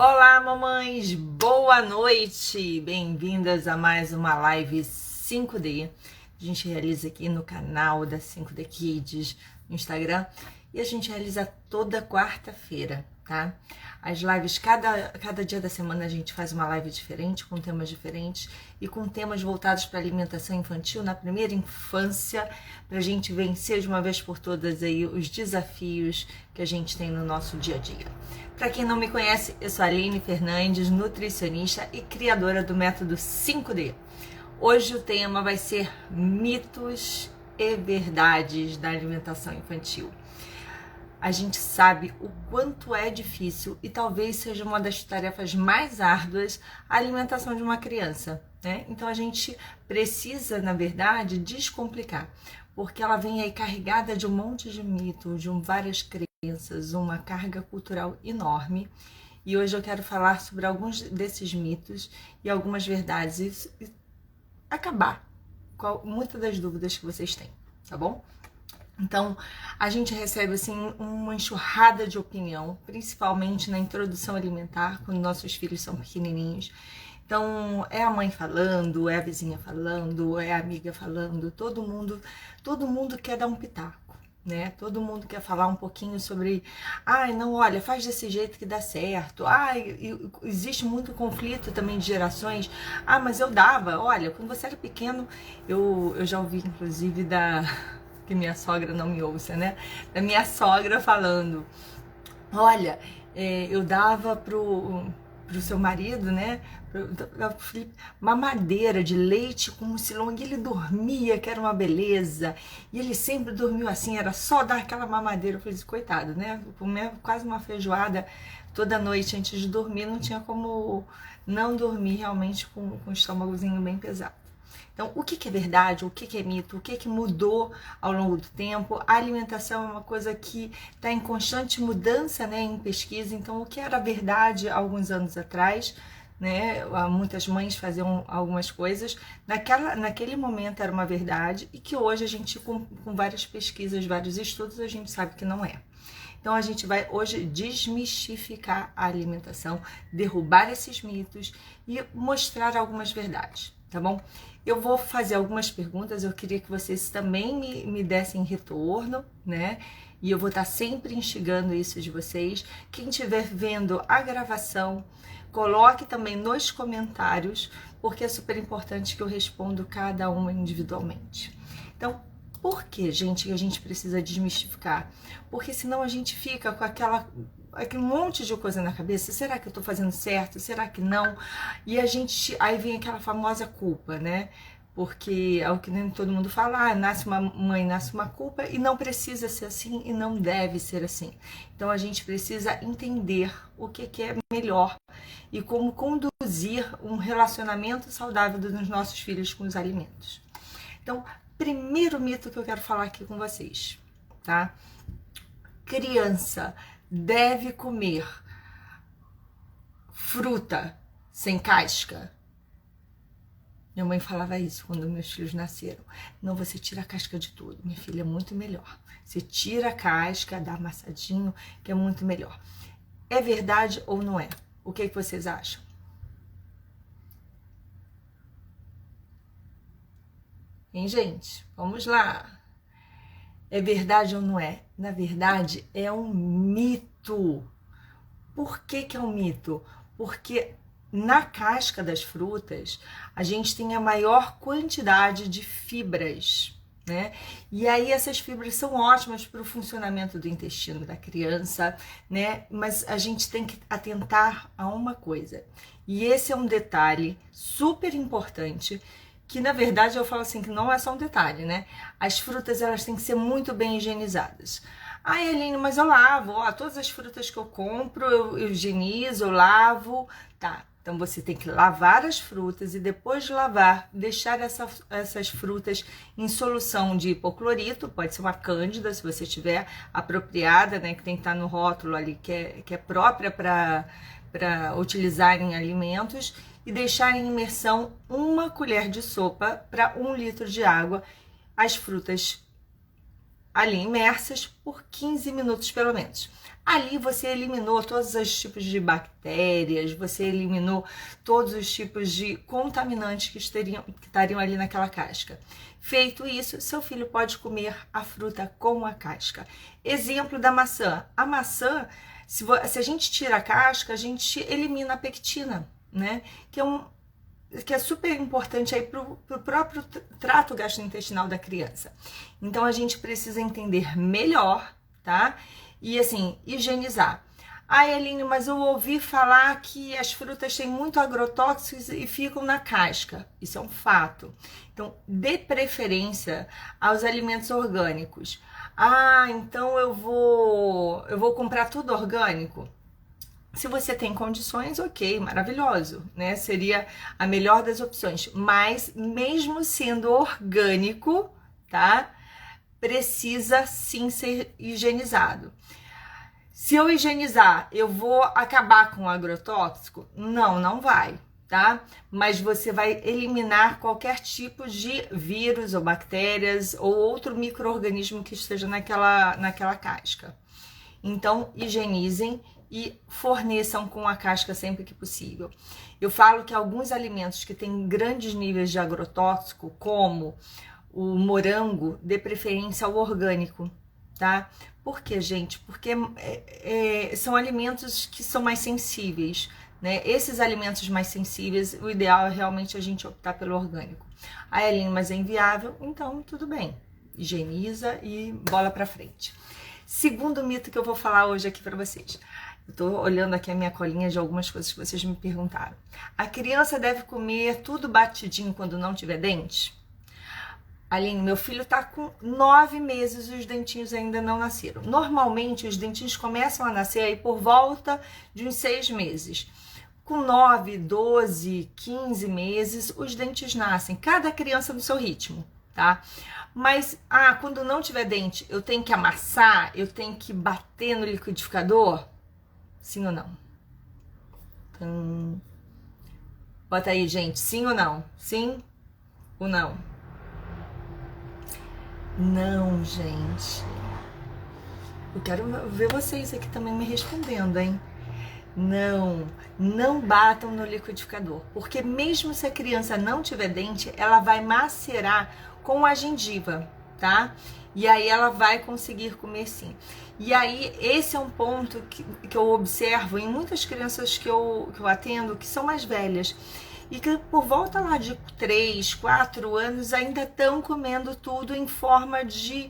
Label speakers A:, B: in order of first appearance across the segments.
A: Olá, mamães! Boa noite! Bem-vindas a mais uma live 5D. A gente realiza aqui no canal da 5D Kids no Instagram e a gente realiza toda quarta-feira, tá? As lives, cada dia da semana a gente faz uma live diferente, com temas diferentes e com temas voltados para alimentação infantil na primeira infância, para a gente vencer de uma vez por todas aí os desafios que a gente tem no nosso dia a dia. Para quem não me conhece, eu sou a Aline Fernandes, nutricionista e criadora do método 5D. Hoje o tema vai ser mitos e verdades da alimentação infantil. A gente sabe o quanto é difícil e talvez seja uma das tarefas mais árduas a alimentação de uma criança, né? Então a gente precisa, na verdade, descomplicar, porque ela vem aí carregada de um monte de mitos, de várias crenças, uma carga cultural enorme. E hoje eu quero falar sobre alguns desses mitos e algumas verdades e acabar com muitas das dúvidas que vocês têm, tá bom? Então, a gente recebe assim uma enxurrada de opinião, principalmente na introdução alimentar, quando nossos filhos são pequenininhos. Então, é a mãe falando, é a vizinha falando, é a amiga falando, todo mundo quer dar um pitaco, né? Todo mundo quer falar um pouquinho sobre, não, olha, faz desse jeito que dá certo. Existe muito conflito também de gerações. Mas eu dava, olha, quando você era pequeno, eu já ouvi inclusive que minha sogra não me ouça, né? Da minha sogra falando, olha, eu dava pro seu marido, né? Pro Felipe, mamadeira de leite com mucilão, e ele dormia, que era uma beleza, e ele sempre dormiu assim, era só dar aquela mamadeira. Eu falei assim, coitado, né? Comia quase uma feijoada toda noite antes de dormir, não tinha como não dormir realmente com o estômagozinho bem pesado. Então, o que é verdade, o que é mito, o que mudou ao longo do tempo? A alimentação é uma coisa que está em constante mudança, né, em pesquisa. Então, o que era verdade há alguns anos atrás, né, muitas mães faziam algumas coisas, naquele momento era uma verdade e que hoje a gente, com várias pesquisas, vários estudos, a gente sabe que não é. Então, a gente vai hoje desmistificar a alimentação, derrubar esses mitos e mostrar algumas verdades, tá bom? Eu vou fazer algumas perguntas, eu queria que vocês também me dessem retorno, né? E eu vou estar sempre instigando isso de vocês. Quem estiver vendo a gravação, coloque também nos comentários, porque é super importante que eu respondo cada uma individualmente. Então, por que, gente, que a gente precisa desmistificar? Porque senão a gente fica com aquele monte de coisa na cabeça. Será que eu tô fazendo certo? Será que não? E aí vem aquela famosa culpa, né? Porque é o que nem todo mundo fala, nasce uma mãe, nasce uma culpa, e não precisa ser assim e não deve ser assim. Então a gente precisa entender o que é melhor e como conduzir um relacionamento saudável dos nossos filhos com os alimentos. Então, primeiro mito que eu quero falar aqui com vocês, tá? Criança deve comer fruta sem casca? Minha mãe falava isso quando meus filhos nasceram. Não, você tira a casca de tudo. Minha filha, é muito melhor. Você tira a casca, dá amassadinho, que é muito melhor. É verdade ou não é? O que vocês acham? Hein, gente? Vamos lá. É verdade ou não é? Na verdade, é um mito. Por que é um mito? Porque na casca das frutas, a gente tem a maior quantidade de fibras, né? E aí essas fibras são ótimas para o funcionamento do intestino da criança, né? Mas a gente tem que atentar a uma coisa. E esse é um detalhe super importante, que na verdade eu falo assim, que não é só um detalhe, né? As frutas, elas têm que ser muito bem higienizadas. Aline, mas eu lavo, todas as frutas que eu compro, eu higienizo, eu lavo, tá? Então você tem que lavar as frutas e depois de lavar, deixar essas frutas em solução de hipoclorito, pode ser uma cândida, se você tiver apropriada, né? Que tem que estar no rótulo ali, que é própria para utilizar em alimentos, e deixar em imersão 1 colher de sopa para 1 litro de água, as frutas ali imersas por 15 minutos pelo menos. Ali você eliminou todos os tipos de bactérias, você eliminou todos os tipos de contaminantes que estariam ali naquela casca. Feito isso, seu filho pode comer a fruta com a casca. Exemplo da maçã. A maçã, se a gente tira a casca, a gente elimina a pectina, né? Que é super importante aí para o próprio trato gastrointestinal da criança. Então, a gente precisa entender melhor, tá? E, assim, higienizar. Ah, Eline, mas eu ouvi falar que as frutas têm muito agrotóxicos e ficam na casca. Isso é um fato. Então, dê preferência aos alimentos orgânicos. Ah, então eu vou comprar tudo orgânico? Se você tem condições, ok, maravilhoso, né? Seria a melhor das opções. Mas, mesmo sendo orgânico, tá? Precisa sim ser higienizado. Se eu higienizar, eu vou acabar com o agrotóxico? Não, não vai, tá? Mas você vai eliminar qualquer tipo de vírus ou bactérias ou outro micro-organismo que esteja naquela casca. Então, higienizem e forneçam com a casca sempre que possível. Eu falo que alguns alimentos que têm grandes níveis de agrotóxico, como o morango, dê preferência ao orgânico, tá? Por quê, gente? Porque são alimentos que são mais sensíveis, né? Esses alimentos mais sensíveis, o ideal é realmente a gente optar pelo orgânico. Ah, Eline, mas é inviável? Então, tudo bem. Higieniza e bola pra frente. Segundo mito que eu vou falar hoje aqui pra vocês. Eu tô olhando aqui a minha colinha de algumas coisas que vocês me perguntaram. A criança deve comer tudo batidinho quando não tiver dente? Aline, meu filho tá com 9 meses e os dentinhos ainda não nasceram. Normalmente, os dentinhos começam a nascer aí por volta de uns 6 meses. Com 9, 12, 15 meses, os dentes nascem. Cada criança no seu ritmo, tá? Mas, quando não tiver dente, eu tenho que amassar? Eu tenho que bater no liquidificador? Sim ou não? Bota aí, gente. Sim ou não? Sim ou não? Não, gente. Eu quero ver vocês aqui também me respondendo, hein? Não batam no liquidificador, porque mesmo se a criança não tiver dente, ela vai macerar com a gengiva, tá? E aí ela vai conseguir comer sim. E aí esse é um ponto que eu observo em muitas crianças que eu atendo, que são mais velhas, e que por volta lá de 3, 4 anos ainda estão comendo tudo em forma de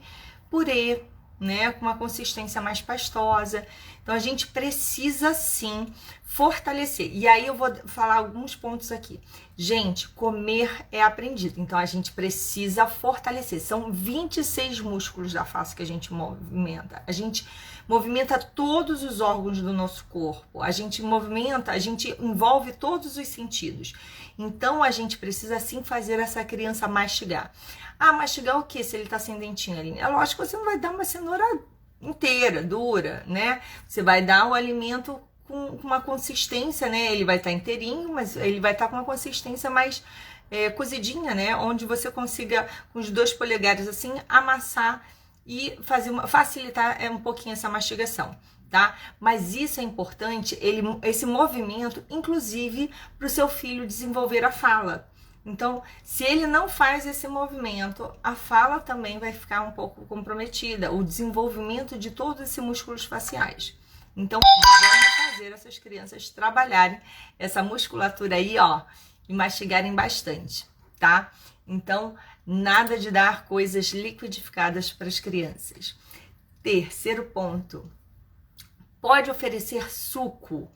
A: purê, né, com uma consistência mais pastosa. Então a gente precisa sim fortalecer. E aí eu vou falar alguns pontos aqui. Gente, comer é aprendido, então a gente precisa fortalecer. São 26 músculos da face que a gente movimenta. A gente movimenta todos os órgãos do nosso corpo. A gente envolve todos os sentidos. Então a gente precisa sim fazer essa criança mastigar. Mastigar o que se ele tá sem dentinho ali? É lógico que você não vai dar uma cenoura inteira, dura, né? Você vai dar o alimento com uma consistência, né? Ele vai estar inteirinho, mas ele vai estar com uma consistência mais cozidinha, né? Onde você consiga, com os 2 polegares assim, amassar e facilitar um pouquinho essa mastigação, tá? Mas isso é importante, esse movimento, inclusive, para o seu filho desenvolver a fala. Então, se ele não faz esse movimento, a fala também vai ficar um pouco comprometida, o desenvolvimento de todos esses músculos faciais. Então, vamos fazer essas crianças trabalharem essa musculatura aí, ó, e mastigarem bastante, tá? Então, nada de dar coisas liquidificadas para as crianças. Terceiro ponto, pode oferecer suco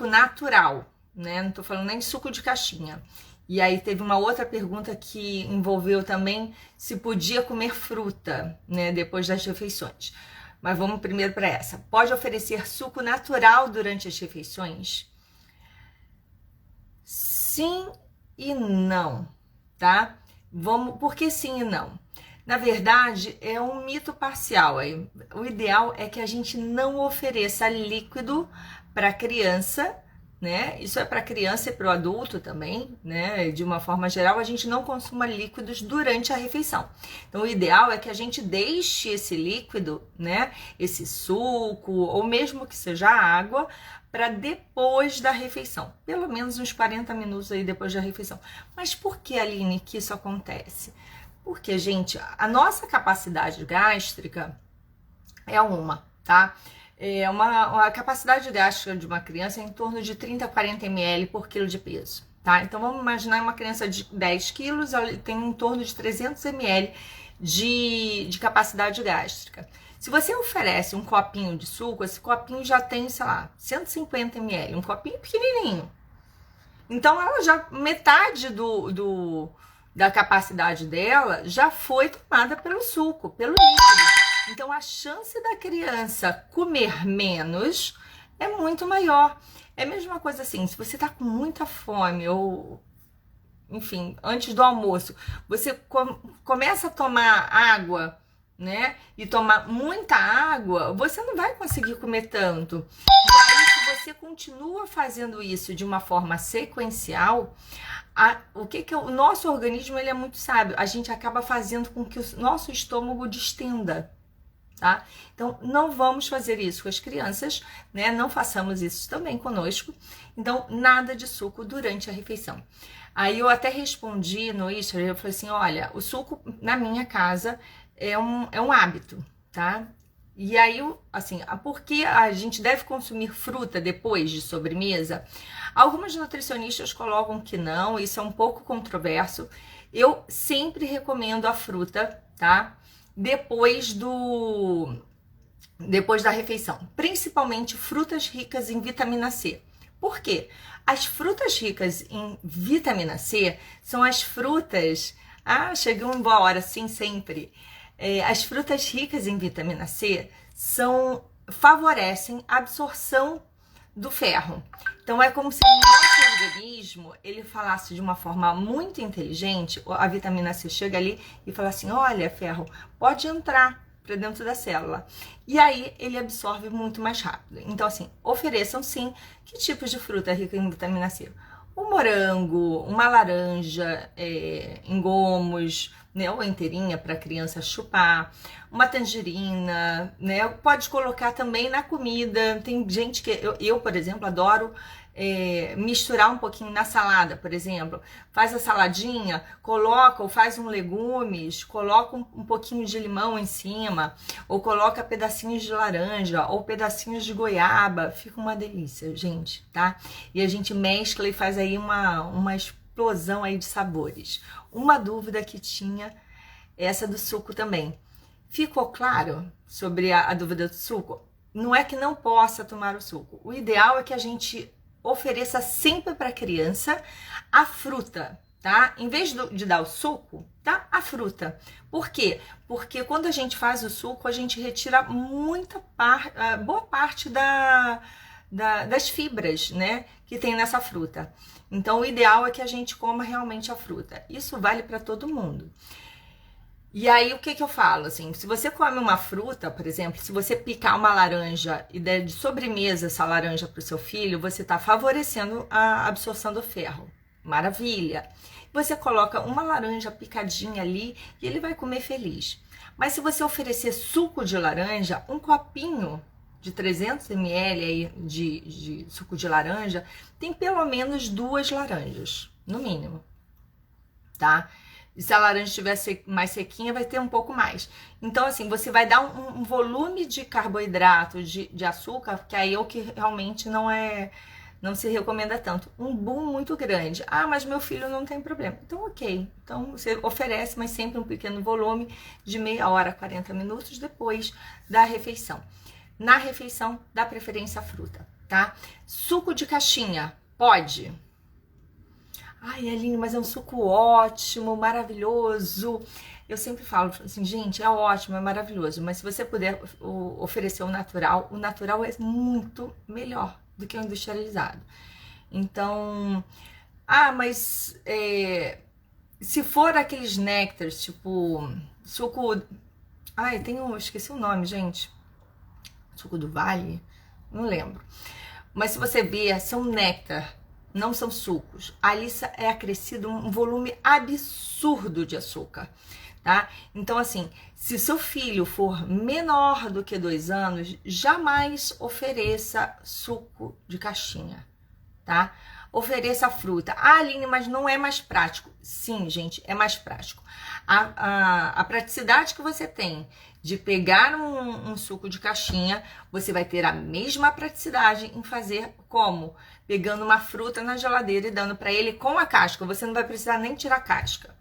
A: natural, né? Não tô falando nem de suco de caixinha. E aí teve uma outra pergunta que envolveu também se podia comer fruta, né, depois das refeições. Mas vamos primeiro para essa. Pode oferecer suco natural durante as refeições? Sim e não, tá? Por que sim e não? Na verdade, é um mito parcial. O ideal é que a gente não ofereça líquido para a criança, né? Isso é para criança e para o adulto também, né? De uma forma geral, a gente não consuma líquidos durante a refeição. Então, o ideal é que a gente deixe esse líquido, né? Esse suco, ou mesmo que seja água, para depois da refeição. Pelo menos uns 40 minutos aí depois da refeição. Mas por que, Aline, que isso acontece? Porque, gente, a nossa capacidade gástrica é tá? A capacidade gástrica de uma criança é em torno de 30 a 40 ml por quilo de peso, tá? Então, vamos imaginar uma criança de 10 quilos, ela tem em torno de 300 ml de capacidade gástrica. Se você oferece um copinho de suco, esse copinho já tem, sei lá, 150 ml, um copinho pequenininho. Então, ela já, metade da capacidade dela já foi tomada pelo suco, pelo líquido. Então, a chance da criança comer menos é muito maior. É a mesma coisa assim, se você tá com muita fome ou, enfim, antes do almoço, você começa a tomar água, né? E tomar muita água, você não vai conseguir comer tanto. E aí, se você continua fazendo isso de uma forma sequencial, o nosso organismo, ele é muito sábio. A gente acaba fazendo com que o nosso estômago distenda. Tá? Então, não vamos fazer isso com as crianças, né? Não façamos isso também conosco. Então, nada de suco durante a refeição. Aí eu até respondi no Instagram, eu falei assim, olha, o suco na minha casa é um hábito, tá? E aí, assim, por que a gente deve consumir fruta depois de sobremesa? Algumas nutricionistas colocam que não, isso é um pouco controverso. Eu sempre recomendo a fruta, tá? Depois da refeição, principalmente frutas ricas em vitamina C. Por quê? As frutas ricas em vitamina C são as frutas... chegou uma boa hora, sim, sempre. As frutas ricas em vitamina C favorecem a absorção do ferro. Então, é como se o nosso organismo, ele falasse de uma forma muito inteligente, a vitamina C chega ali e fala assim, olha, ferro, pode entrar para dentro da célula. E aí, ele absorve muito mais rápido. Então, assim, ofereçam sim que tipos de fruta é rica em vitamina C. Um morango, uma laranja em gomos, né, ou inteirinha para a criança chupar, uma tangerina, né, pode colocar também na comida. Tem gente que, eu por exemplo, adoro misturar um pouquinho na salada, por exemplo, faz a saladinha, coloca ou faz um legumes, coloca um pouquinho de limão em cima, ou coloca pedacinhos de laranja, ou pedacinhos de goiaba, fica uma delícia, gente, tá? E a gente mescla e faz aí uma explosão aí de sabores. Uma dúvida que tinha, essa do suco também. Ficou claro sobre a dúvida do suco? Não é que não possa tomar o suco. O ideal é que a gente ofereça sempre para a criança a fruta, tá? Em vez de dar o suco, tá? A fruta. Por quê? Porque quando a gente faz o suco, a gente retira boa parte das fibras, né? Que tem nessa fruta. Então, o ideal é que a gente coma realmente a fruta. Isso vale para todo mundo. E aí, o que eu falo, assim, se você come uma fruta, por exemplo, se você picar uma laranja e der de sobremesa essa laranja para o seu filho, você está favorecendo a absorção do ferro. Maravilha! Você coloca uma laranja picadinha ali e ele vai comer feliz. Mas se você oferecer suco de laranja, um copinho de 300 ml aí de suco de laranja, tem pelo menos 2 laranjas, no mínimo, tá? E se a laranja estiver mais sequinha, vai ter um pouco mais. Então, assim, você vai dar um volume de carboidrato, de açúcar, que aí é o que realmente não se recomenda tanto. Um boom muito grande. Mas meu filho não tem problema. Então, ok. Então, você oferece, mas sempre um pequeno volume de meia hora, 40 minutos depois da refeição. Na refeição, dá preferência à fruta, tá? Suco de caixinha, pode? Ai, Aline, mas é um suco ótimo, maravilhoso. Eu sempre falo assim, gente, é ótimo, é maravilhoso. Mas se você puder oferecer o natural é muito melhor do que o industrializado. Então, mas se for aqueles néctares, tipo, suco... esqueci o nome, gente. Suco do Vale? Não lembro. Mas se você ver, são néctar, não são sucos. Ali é acrescido um volume absurdo de açúcar, tá? Então, assim, se seu filho for menor do que 2 anos, jamais ofereça suco de caixinha, tá? Ofereça fruta. Ah, Aline, mas não é mais prático. Sim, gente, é mais prático. A praticidade que você tem de pegar um suco de caixinha, você vai ter a mesma praticidade em fazer como? Pegando uma fruta na geladeira e dando para ele com a casca. Você não vai precisar nem tirar a casca.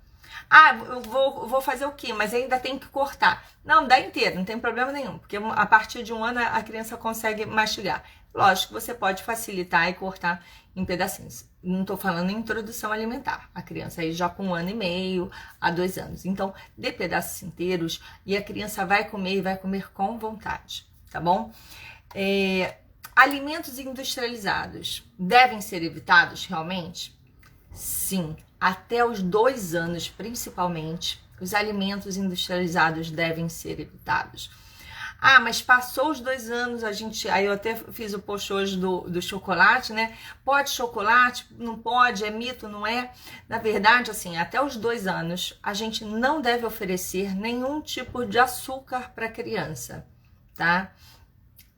A: Ah, eu vou fazer o quê? Mas ainda tem que cortar. Não, dá inteiro, não tem problema nenhum. Porque a partir de 1 ano a criança consegue mastigar. Lógico que você pode facilitar e cortar em pedacinhos. Não estou falando em introdução alimentar. A criança aí já com 1 ano e meio a 2 anos. Então, dê pedaços inteiros e a criança vai comer e vai comer com vontade, tá bom? Alimentos industrializados devem ser evitados realmente? Sim, até os 2 anos, principalmente, os alimentos industrializados devem ser evitados. Ah, mas passou os 2 anos, aí eu até fiz o post hoje do chocolate, né? Pode chocolate? Não pode? É mito? Não é? Na verdade, assim, até os 2 anos, a gente não deve oferecer nenhum tipo de açúcar para criança, tá?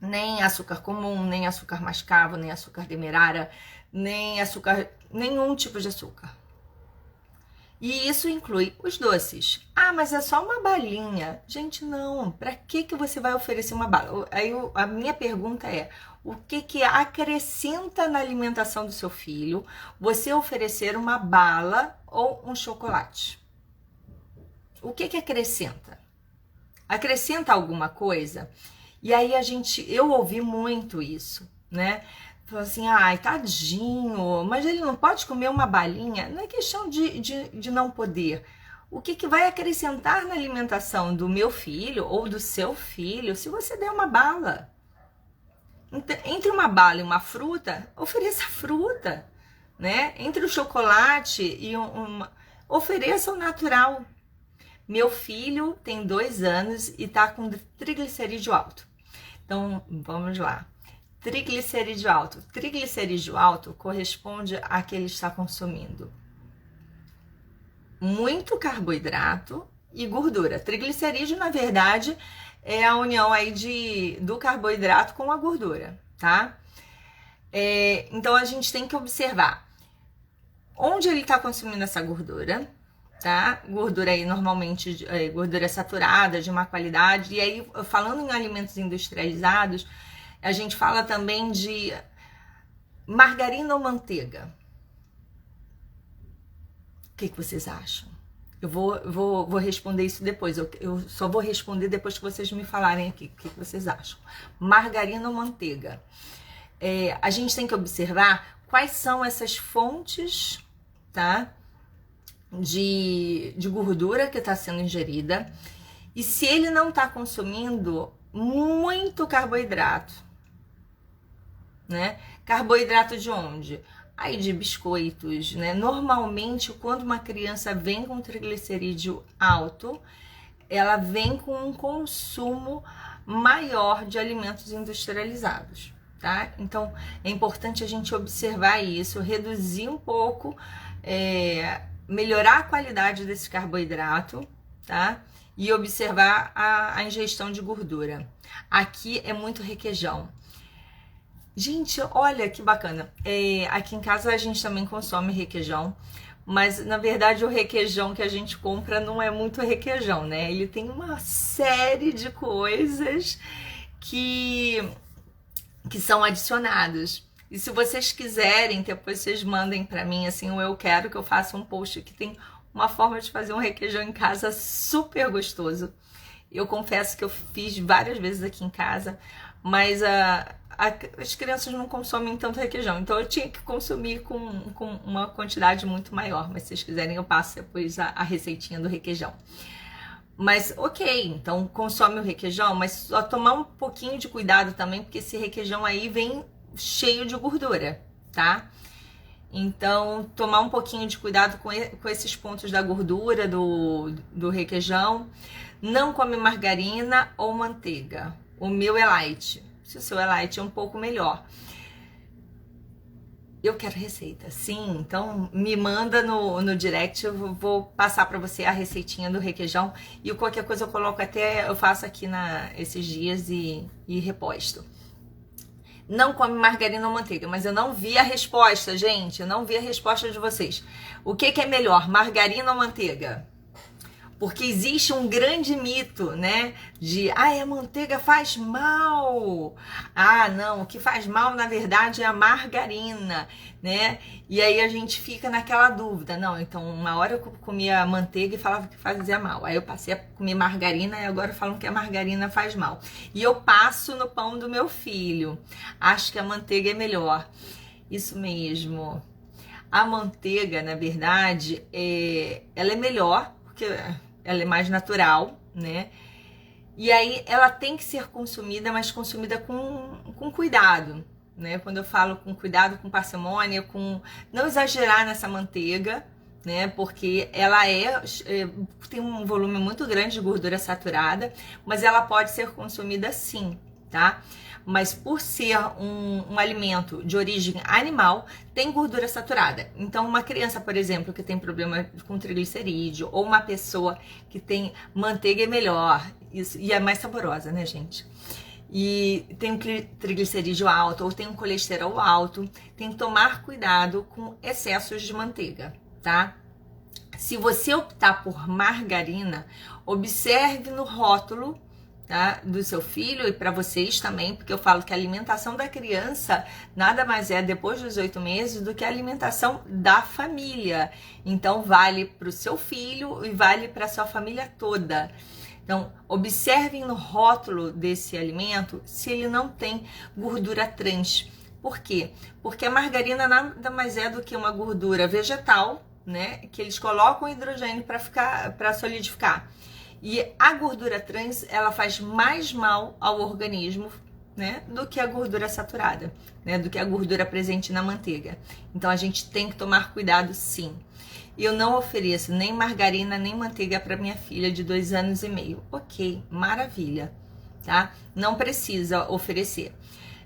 A: Nem açúcar comum, nem açúcar mascavo, nem açúcar demerara, nem açúcar, nenhum tipo de açúcar. E isso inclui os doces. Ah, mas é só uma balinha. Gente, não. Para que você vai oferecer uma bala? Aí a minha pergunta é, o que acrescenta na alimentação do seu filho você oferecer uma bala ou um chocolate? O que acrescenta? Acrescenta alguma coisa? E aí eu ouvi muito isso, né? Falou assim, ai, tadinho, mas ele não pode comer uma balinha? Não é questão de não poder. O que vai acrescentar na alimentação do meu filho ou do seu filho se você der uma bala? Entre uma bala e uma fruta, ofereça fruta, né? Entre o chocolate e ofereça o natural. Meu filho tem 2 anos e tá com triglicerídeo alto. Então, vamos lá. Triglicerídeo alto. Triglicerídeo alto corresponde a que ele está consumindo muito carboidrato e gordura. Triglicerídeo, na verdade, é a união aí do carboidrato com a gordura, tá? Então, a gente tem que observar onde ele está consumindo essa gordura, tá? Gordura aí, normalmente, gordura saturada, de má qualidade. E aí, falando em alimentos industrializados, a gente fala também de margarina ou manteiga. O que vocês acham? Eu vou responder isso depois. Eu só vou responder depois que vocês me falarem aqui o que vocês acham. Margarina ou manteiga? A gente tem que observar quais são essas fontes, tá? De gordura que está sendo ingerida. E se ele não está consumindo muito carboidrato, né? Carboidrato de onde? Aí de biscoitos, né? Normalmente, quando uma criança vem com triglicerídeo alto, ela vem com um consumo maior de alimentos industrializados, tá? Então, é importante a gente observar isso, reduzir um pouco, melhorar a qualidade desse carboidrato, tá? E observar a ingestão de gordura. Aqui é muito requeijão. Gente, olha que bacana. Aqui em casa a gente também consome requeijão, mas na verdade o requeijão que a gente compra não é muito requeijão, né? Ele tem uma série de coisas que são adicionados. E se vocês quiserem, depois vocês mandem para mim, assim, eu quero que eu faça um post que tem uma forma de fazer um requeijão em casa super gostoso. Eu confesso que eu fiz várias vezes aqui em casa, mas as crianças não consomem tanto requeijão, então eu tinha que consumir com uma quantidade muito maior. Mas se vocês quiserem, eu passo depois a receitinha do requeijão. Mas ok, então consome o requeijão, mas só tomar um pouquinho de cuidado também, porque esse requeijão aí vem cheio de gordura, tá? Então, tomar um pouquinho de cuidado com esses pontos da gordura do requeijão. Não come margarina ou manteiga. O meu é light. Se o seu é light, é um pouco melhor. Eu quero receita, sim, então me manda no direct, eu vou passar para você a receitinha do requeijão e qualquer coisa eu coloco até, eu faço aqui esses dias e reposto. Não come margarina ou manteiga, mas eu não vi a resposta, gente, eu não vi a resposta de vocês. O que é melhor, margarina ou manteiga? Porque existe um grande mito, né? De, a manteiga faz mal. Ah, não, o que faz mal, na verdade, é a margarina, né? E aí a gente fica naquela dúvida. Não, então, uma hora eu comia manteiga e falava que fazia mal. Aí eu passei a comer margarina e agora falam que a margarina faz mal. E eu passo no pão do meu filho. Acho que a manteiga é melhor. Isso mesmo. A manteiga, na verdade, ela é melhor, porque ela é mais natural, né? E aí ela tem que ser consumida, mas consumida com cuidado, né? Quando eu falo com cuidado, com parcimônia, com não exagerar nessa manteiga, né? Porque ela tem um volume muito grande de gordura saturada, mas ela pode ser consumida sim, tá? Mas por ser um alimento de origem animal, tem gordura saturada. Então, uma criança, por exemplo, que tem problema com triglicerídeo, ou uma pessoa que tem manteiga é melhor, isso, e é mais saborosa, né, gente? E tem um triglicerídeo alto, ou tem um colesterol alto, tem que tomar cuidado com excessos de manteiga, tá? Se você optar por margarina, observe no rótulo, tá, do seu filho e para vocês também, porque eu falo que a alimentação da criança nada mais é depois dos 8 meses do que a alimentação da família. Então vale para o seu filho e vale para a sua família toda. Então observem no rótulo desse alimento se ele não tem gordura trans. Por quê? Porque a margarina nada mais é do que uma gordura vegetal, né, que eles colocam hidrogênio para solidificar. E a gordura trans, ela faz mais mal ao organismo, né, do que a gordura saturada, né, do que a gordura presente na manteiga. Então a gente tem que tomar cuidado, sim. Eu não ofereço nem margarina nem manteiga para minha filha de 2 anos e meio. Ok, maravilha, tá? Não precisa oferecer.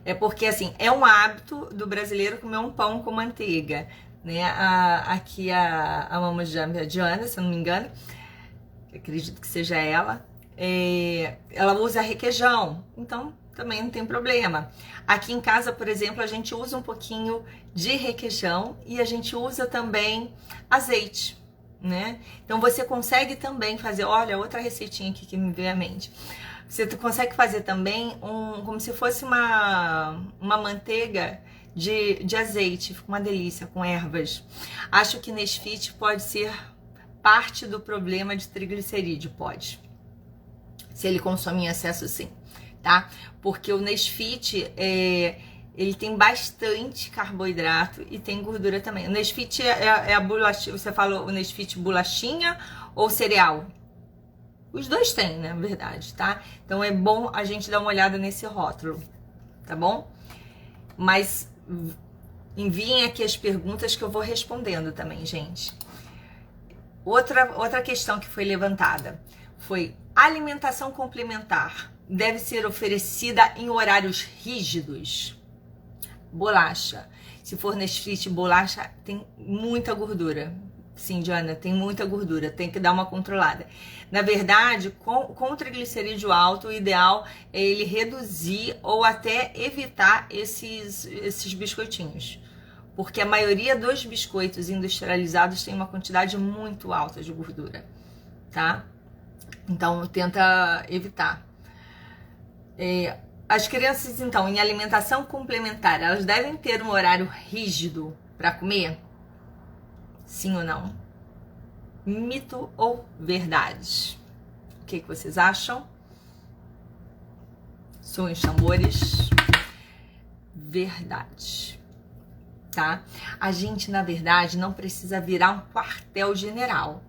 A: É porque, assim, é um hábito do brasileiro comer um pão com manteiga, né? Aqui a mamãe Diana, se eu não me engano, acredito que seja ela, ela usa requeijão, então também não tem problema. Aqui em casa, por exemplo, a gente usa um pouquinho de requeijão e a gente usa também azeite, né? Então você consegue também fazer, olha, outra receitinha aqui que me veio à mente. Você consegue fazer também como se fosse uma manteiga de azeite, fica uma delícia, com ervas. Acho que Nesfit pode ser parte do problema de triglicerídeo, pode. Se ele consome em excesso, sim, tá? Porque o Nesfit, ele tem bastante carboidrato e tem gordura também. O Nesfit é a bolachinha, você fala o Nesfit bolachinha ou cereal? Os dois têm, né, na verdade, tá? Então é bom a gente dar uma olhada nesse rótulo, tá bom? Mas enviem aqui as perguntas que eu vou respondendo também, gente. Outra questão que foi levantada foi: alimentação complementar deve ser oferecida em horários rígidos? Bolacha. Se for Nesfit, bolacha tem muita gordura. Sim, Diana, tem muita gordura, tem que dar uma controlada. Na verdade, com o triglicerídeo alto, o ideal é ele reduzir ou até evitar esses biscoitinhos. Porque a maioria dos biscoitos industrializados tem uma quantidade muito alta de gordura, tá? Então, tenta evitar. As crianças, então, em alimentação complementar, elas devem ter um horário rígido para comer? Sim ou não? Mito ou verdade? O que vocês acham? Soem os tambores. Verdade. Tá? A gente, na verdade, não precisa virar um quartel-general,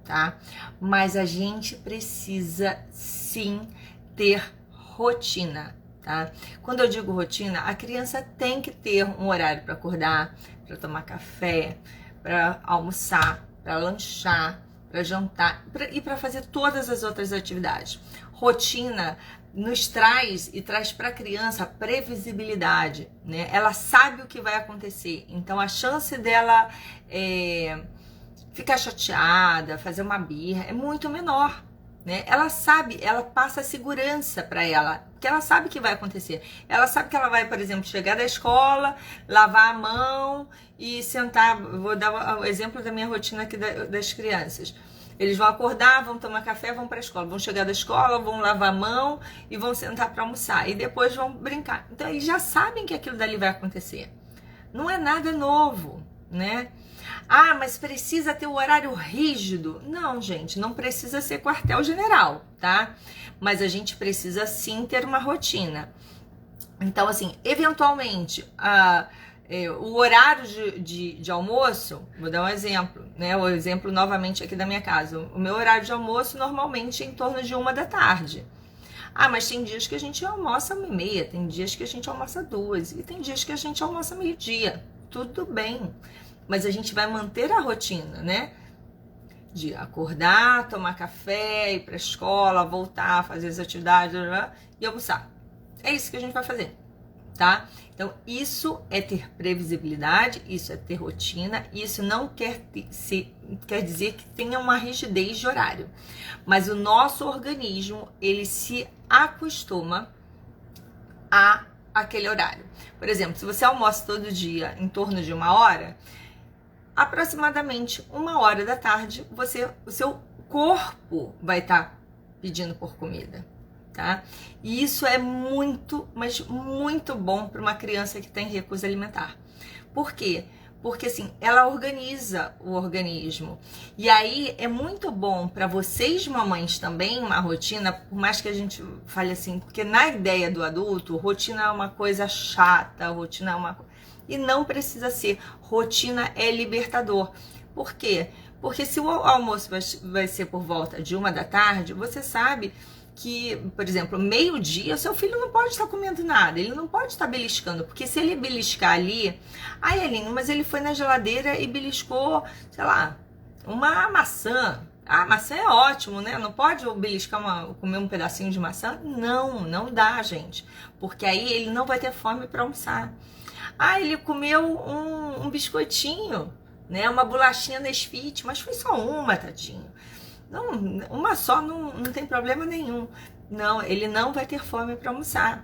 A: tá? Mas a gente precisa, sim, ter rotina, tá? Quando eu digo rotina, a criança tem que ter um horário para acordar, para tomar café, para almoçar, para lanchar, para jantar e para fazer todas as outras atividades. Rotina nos traz e traz para a criança previsibilidade, né? Ela sabe o que vai acontecer, então a chance dela ficar chateada, fazer uma birra é muito menor, né? Ela sabe, ela passa segurança para ela, porque ela sabe o que vai acontecer. Ela sabe que ela vai, por exemplo, chegar da escola, lavar a mão e sentar. Vou dar o exemplo da minha rotina aqui das crianças. Eles vão acordar, vão tomar café, vão para a escola. Vão chegar da escola, vão lavar a mão e vão sentar para almoçar. E depois vão brincar. Então, eles já sabem que aquilo dali vai acontecer. Não é nada novo, né? Ah, mas precisa ter o horário rígido. Não, gente, não precisa ser quartel-general, tá? Mas a gente precisa sim ter uma rotina. Então, assim, eventualmente, o horário de almoço, vou dar um exemplo, né? O exemplo novamente aqui da minha casa. O meu horário de almoço normalmente é em torno de 1 da tarde. Ah, mas tem dias que a gente almoça 1h30, tem dias que a gente almoça 2 e tem dias que a gente almoça meio-dia. Tudo bem, mas a gente vai manter a rotina, né? De acordar, tomar café, ir para a escola, voltar, fazer as atividades e almoçar. É isso que a gente vai fazer, tá? Então, isso é ter previsibilidade, isso é ter rotina, isso não quer dizer que tenha uma rigidez de horário. Mas o nosso organismo, ele se acostuma a aquele horário. Por exemplo, se você almoça todo dia em torno de 1 hora, aproximadamente 1 da tarde, o seu corpo vai estar pedindo por comida. Tá? E isso é muito, mas muito bom para uma criança que tem recusa alimentar. Por quê? Porque assim, ela organiza o organismo. E aí é muito bom para vocês, mamães, também uma rotina, por mais que a gente fale assim, porque na ideia do adulto, rotina é uma coisa chata, rotina é uma coisa. E não precisa ser. Rotina é libertador. Por quê? Porque se o almoço vai ser por volta de 1 da tarde, você sabe que, por exemplo, meio-dia, seu filho não pode estar comendo nada, ele não pode estar beliscando, porque se ele beliscar ali, ai, Aline, mas ele foi na geladeira e beliscou, sei lá, uma maçã. Ah, maçã é ótimo, né? Não pode beliscar comer um pedacinho de maçã? Não, não dá, gente, porque aí ele não vai ter fome para almoçar. Ah, ele comeu um biscoitinho, né? Uma bolachinha Nesfit, mas foi só uma, tadinho. Não, uma só não tem problema nenhum. Não, ele não vai ter fome para almoçar.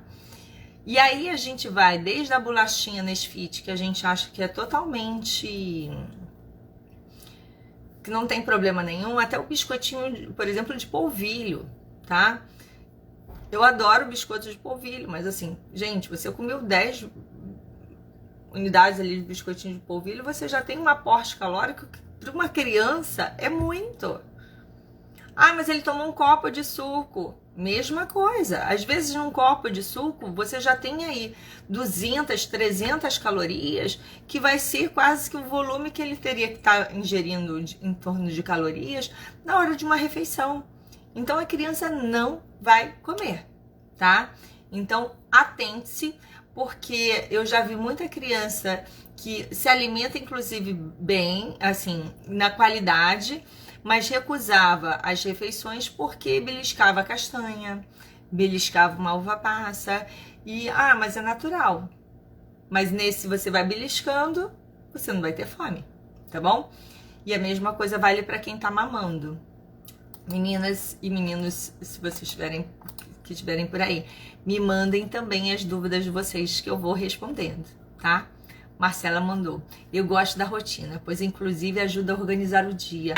A: E aí a gente vai desde a bolachinha Nesfit, que a gente acha que é totalmente... que não tem problema nenhum, até o biscoitinho, por exemplo, de polvilho, tá? Eu adoro biscoitos de polvilho, mas assim, gente, você comeu 10 unidades ali de biscoitinho de polvilho, você já tem um aporte calórico que para uma criança é muito. Ah, mas ele tomou um copo de suco. Mesma coisa. Às vezes, num copo de suco, você já tem aí 200, 300 calorias, que vai ser quase que o volume que ele teria que estar ingerindo em torno de calorias na hora de uma refeição. Então, a criança não vai comer, tá? Então, atente-se, porque eu já vi muita criança que se alimenta, inclusive, bem, assim, na qualidade, mas recusava as refeições porque beliscava a castanha, beliscava uma uva passa e, mas é natural. Mas nesse você vai beliscando, você não vai ter fome, tá bom? E a mesma coisa vale para quem tá mamando. Meninas e meninos, se vocês estiverem por aí, me mandem também as dúvidas de vocês que eu vou respondendo, tá? Marcela mandou. Eu gosto da rotina, pois inclusive ajuda a organizar o dia.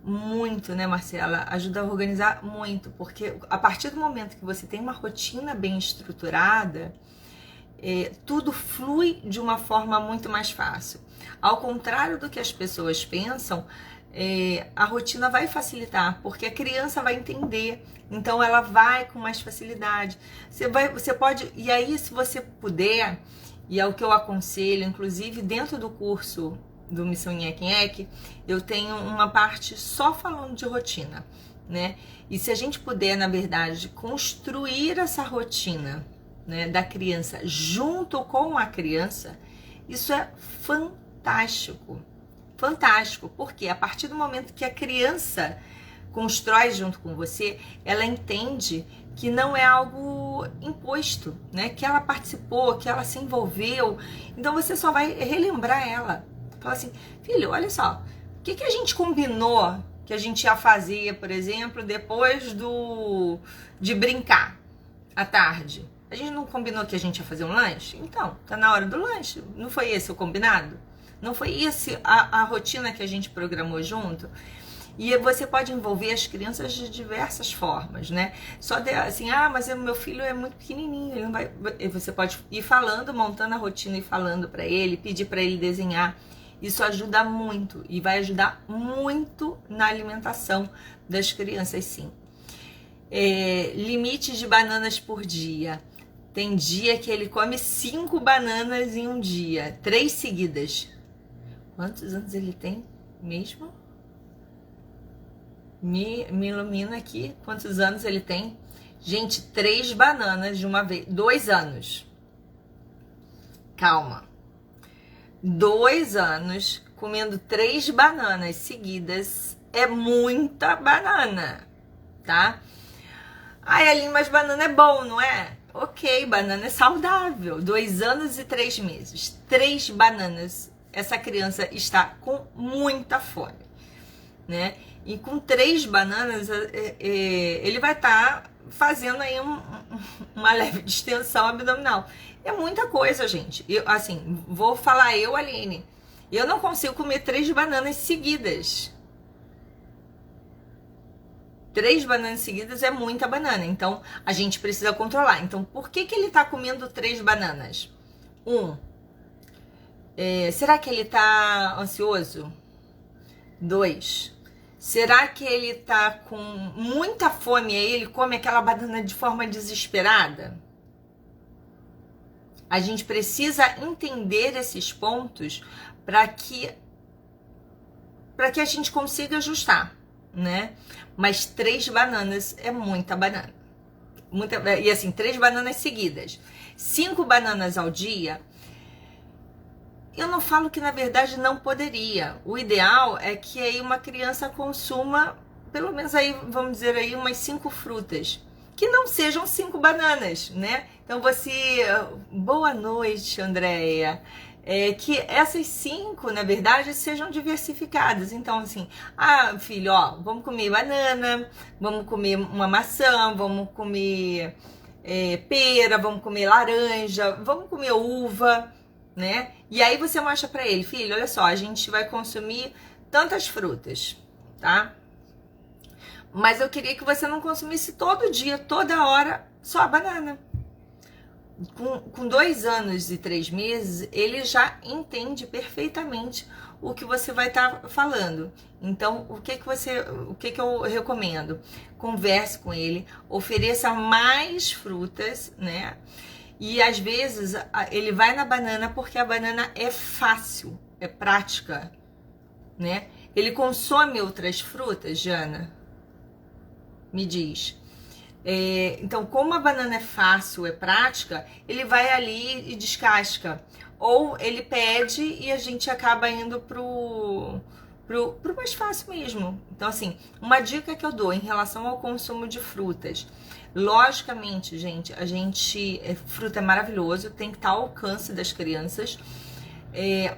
A: Muito, né, Marcela? Ajuda a organizar muito, porque a partir do momento que você tem uma rotina bem estruturada, tudo flui de uma forma muito mais fácil. Ao contrário do que as pessoas pensam, a rotina vai facilitar, porque a criança vai entender, então ela vai com mais facilidade. Você pode, e aí se você puder, e é o que eu aconselho, inclusive dentro do curso do Missão Nheque, eu tenho uma parte só falando de rotina, né? E se a gente puder, na verdade, construir essa rotina, né, da criança junto com a criança, isso é fantástico. fantástico, porque a partir do momento que a criança constrói junto com você, ela entende que não é algo imposto, né? Que ela participou, que ela se envolveu. Então você só vai relembrar ela. Fala assim, filho, olha só, o que a gente combinou que a gente ia fazer, por exemplo, depois de brincar à tarde? A gente não combinou que a gente ia fazer um lanche? Então, tá na hora do lanche. Não foi esse o combinado? Não foi esse a rotina que a gente programou junto? E você pode envolver as crianças de diversas formas, né? Só de, assim, mas o meu filho é muito pequenininho, ele não vai... Você pode ir falando, montando a rotina e falando para ele, pedir para ele desenhar. Isso ajuda muito e vai ajudar muito na alimentação das crianças, sim. Limite de bananas por dia. Tem dia que ele come 5 bananas em um dia, 3 seguidas. Quantos anos ele tem mesmo? Me ilumina aqui quantos anos ele tem. Gente, 3 bananas de uma vez. 2 anos. Calma. 2 anos comendo 3 bananas seguidas é muita banana, tá? Ai, Aline, mas banana é bom, não é? Ok, banana é saudável. 2 anos e 3 meses. 3 bananas. Essa criança está com muita fome, né? E com 3 bananas, ele vai estar fazendo aí uma leve distensão abdominal. É muita coisa, gente. Assim, vou falar eu, Aline. Eu não consigo comer 3 bananas seguidas. 3 bananas seguidas é muita banana. Então, a gente precisa controlar. Então, por que ele está comendo 3 bananas? 1. Será que ele está ansioso? 2. Será que ele tá com muita fome e aí ele come aquela banana de forma desesperada? A gente precisa entender esses pontos para que a gente consiga ajustar, né? Mas 3 bananas é muita banana. E assim, 3 bananas seguidas. 5 bananas ao dia... Eu não falo que na verdade não poderia. O ideal é que aí uma criança consuma pelo menos aí, vamos dizer aí, umas 5 frutas. Que não sejam 5 bananas, né? Então você... Boa noite, Andréia. Que essas 5, na verdade, sejam diversificadas. Então, assim, filho, ó, vamos comer banana, vamos comer uma maçã, vamos comer pera, vamos comer laranja, vamos comer uva, né? E aí você mostra pra ele, filho, olha só, a gente vai consumir tantas frutas, tá? Mas eu queria que você não consumisse todo dia, toda hora, só a banana. Com 2 anos e 3 meses, ele já entende perfeitamente o que você vai estar falando. Então, o que eu recomendo? Converse com ele, ofereça mais frutas, né? E às vezes ele vai na banana porque a banana é fácil, é prática, né? Ele consome outras frutas, Jana? Me diz. Então, como a banana é fácil, é prática, ele vai ali e descasca. Ou ele pede e a gente acaba indo pro mais fácil mesmo. Então, assim, uma dica que eu dou em relação ao consumo de frutas. Logicamente, gente, fruta é maravilhoso, tem que estar ao alcance das crianças,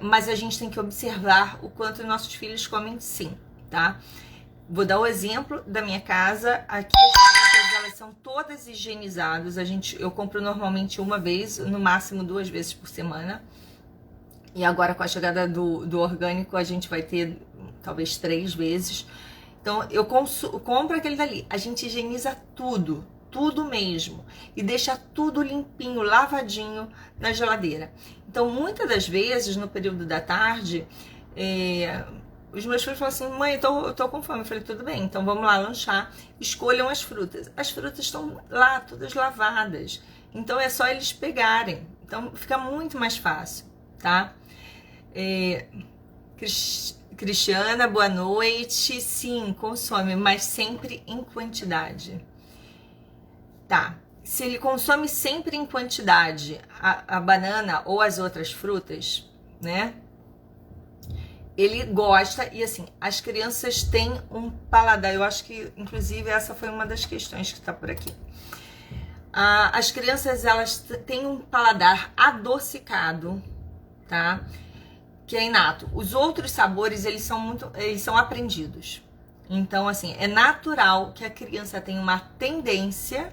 A: mas a gente tem que observar o quanto nossos filhos comem sim, tá? Vou dar o exemplo da minha casa. Aqui as frutas, elas são todas higienizadas. Eu compro normalmente uma vez, no máximo 2 vezes por semana. E agora com a chegada do orgânico, a gente vai ter talvez 3 vezes. Então eu compro aquele dali. A gente higieniza tudo, tudo mesmo. E deixa tudo limpinho, lavadinho na geladeira. Então muitas das vezes, no período da tarde, os meus filhos falam assim, mãe, eu tô com fome. Eu falei, tudo bem, então vamos lá lanchar. Escolham as frutas. As frutas estão lá, todas lavadas. Então é só eles pegarem. Então fica muito mais fácil, tá? Cristiana, boa noite. Sim, consome, mas sempre em quantidade. Tá. Se ele consome sempre em quantidade a banana ou as outras frutas, né? ele gosta, e assim, as crianças têm um paladar, eu acho que, inclusive, essa foi uma das questões que tá por aqui. As crianças, elas têm um paladar adocicado, tá? Que é inato. Os outros sabores, eles são aprendidos. Então, assim, é natural que a criança tenha uma tendência,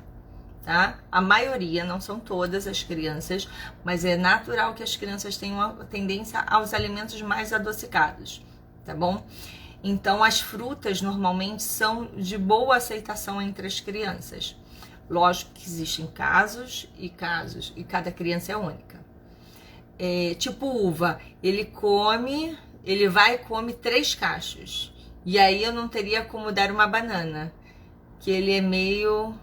A: tá? A maioria, não são todas as crianças, mas é natural que as crianças tenham uma tendência aos alimentos mais adocicados, tá bom? Então, as frutas normalmente são de boa aceitação entre as crianças. Lógico que existem casos, e cada criança é única. Tipo uva, ele vai e come 3 cachos. E aí eu não teria como dar uma banana, que ele é meio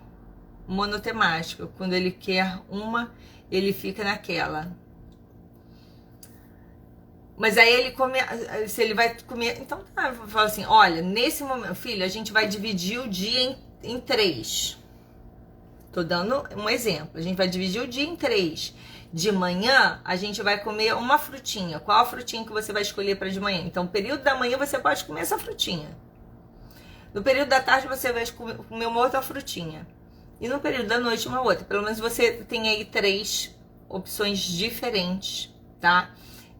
A: monotemático. Quando ele quer uma, ele fica naquela. Mas aí ele come, se ele vai comer, então tá, fala assim, olha, nesse momento, filho, a gente vai dividir o dia em 3. Tô dando um exemplo. A gente vai dividir o dia em 3. De manhã, a gente vai comer uma frutinha. Qual a frutinha que você vai escolher para de manhã? Então, no período da manhã, você pode comer essa frutinha. No período da tarde, você vai comer uma outra frutinha. E no período da noite, uma outra. Pelo menos você tem aí 3 opções diferentes, tá?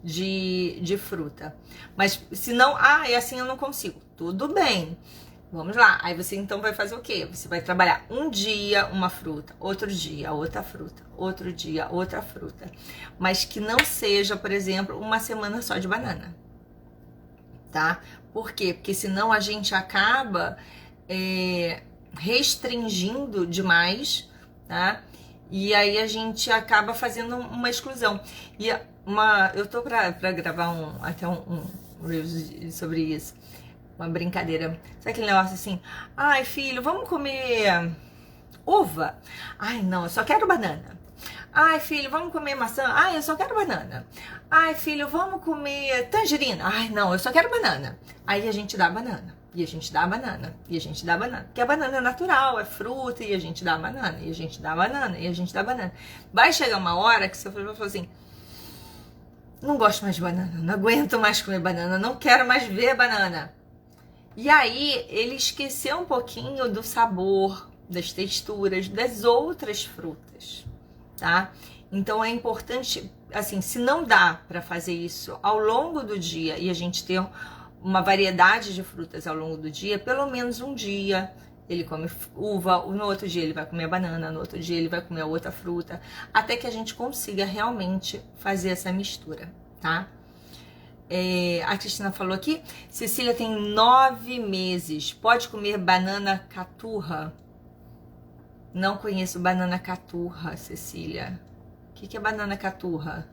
A: De fruta. Mas, se não, é assim eu não consigo. Tudo bem. Vamos lá, aí você então vai fazer o quê? Você vai trabalhar um dia uma fruta, outro dia outra fruta, outro dia outra fruta. Mas que não seja, por exemplo, uma semana só de banana, tá? Por quê? Porque senão a gente acaba restringindo demais, tá? E aí a gente acaba fazendo uma exclusão. E eu tô pra gravar até um review sobre isso. Uma brincadeira. Sabe aquele negócio assim? Ai, filho, vamos comer uva? Ai, não, eu só quero banana. Ai, filho, vamos comer maçã? Ai, eu só quero banana. Ai, filho, vamos comer tangerina? Ai, não, eu só quero banana. Aí a gente dá banana. E a gente dá banana. E a gente dá banana. Porque a banana é natural, é fruta. E a gente dá banana. E a gente dá banana. E a gente dá banana. Vai chegar uma hora que você vai falar assim, não gosto mais de banana. Não aguento mais comer banana. Não quero mais ver banana. E aí, ele esqueceu um pouquinho do sabor, das texturas, das outras frutas, tá? Então, é importante, assim, se não dá para fazer isso ao longo do dia e a gente ter uma variedade de frutas ao longo do dia, pelo menos um dia ele come uva, no outro dia ele vai comer banana, no outro dia ele vai comer outra fruta, até que a gente consiga realmente fazer essa mistura, tá? A Cristina falou aqui, Cecília tem 9 meses, pode comer banana caturra? Não conheço banana caturra, Cecília. O que é banana caturra?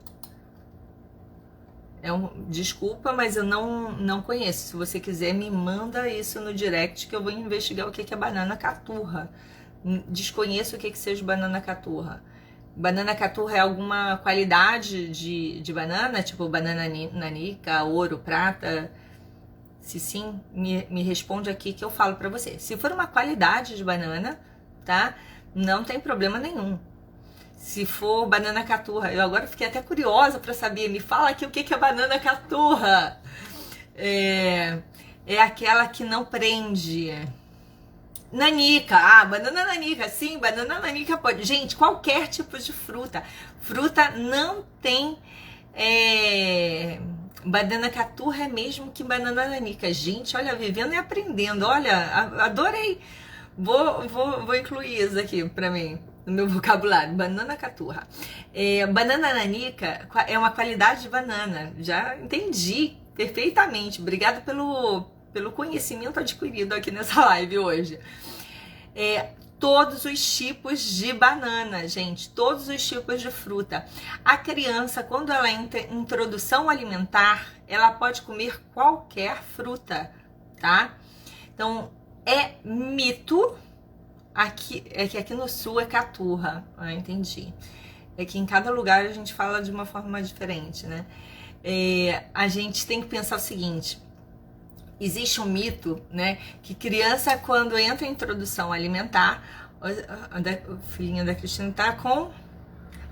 A: Desculpa, mas eu não conheço. Se você quiser, me manda isso no direct que eu vou investigar o que é banana caturra. Desconheço o que seja banana caturra. Banana caturra é alguma qualidade de banana? Tipo banana nanica, ouro, prata? Se sim, me responde aqui que eu falo pra você. Se for uma qualidade de banana, tá? Não tem problema nenhum. Se for banana caturra, eu agora fiquei até curiosa pra saber. Me fala aqui o que é banana caturra. É aquela que não prende. Nanica, banana nanica, sim, banana nanica pode. Gente, qualquer tipo de fruta. Fruta não tem. Banana caturra é mesmo que banana nanica. Gente, olha, vivendo e aprendendo. Olha, adorei. Vou incluir isso aqui pra mim, no meu vocabulário. Banana caturra. Banana nanica é uma qualidade de banana. Já entendi perfeitamente. Obrigada pelo conhecimento adquirido aqui nessa live hoje. Todos os tipos de banana, gente, todos os tipos de fruta. A criança, quando ela entra em introdução alimentar, ela pode comer qualquer fruta, tá? Então, é mito, que aqui no sul é caturra, entendi. É que em cada lugar a gente fala de uma forma diferente, né? A gente tem que pensar o seguinte, existe um mito, né, que criança quando entra em introdução alimentar, a filhinha da Cristina tá com,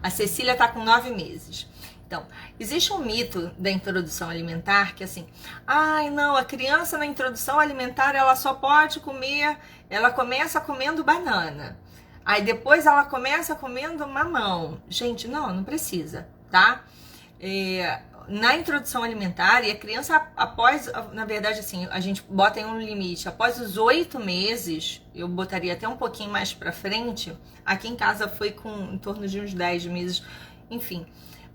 A: a Cecília tá com 9 meses. Então, existe um mito da introdução alimentar que assim, ai não, a criança na introdução alimentar ela só pode comer, ela começa comendo banana, aí depois ela começa comendo mamão. Gente, não precisa, tá? Na introdução alimentar, e a criança após, na verdade assim, a gente bota em um limite, após os 8 meses, eu botaria até um pouquinho mais pra frente, aqui em casa foi com em torno de uns 10 meses, enfim.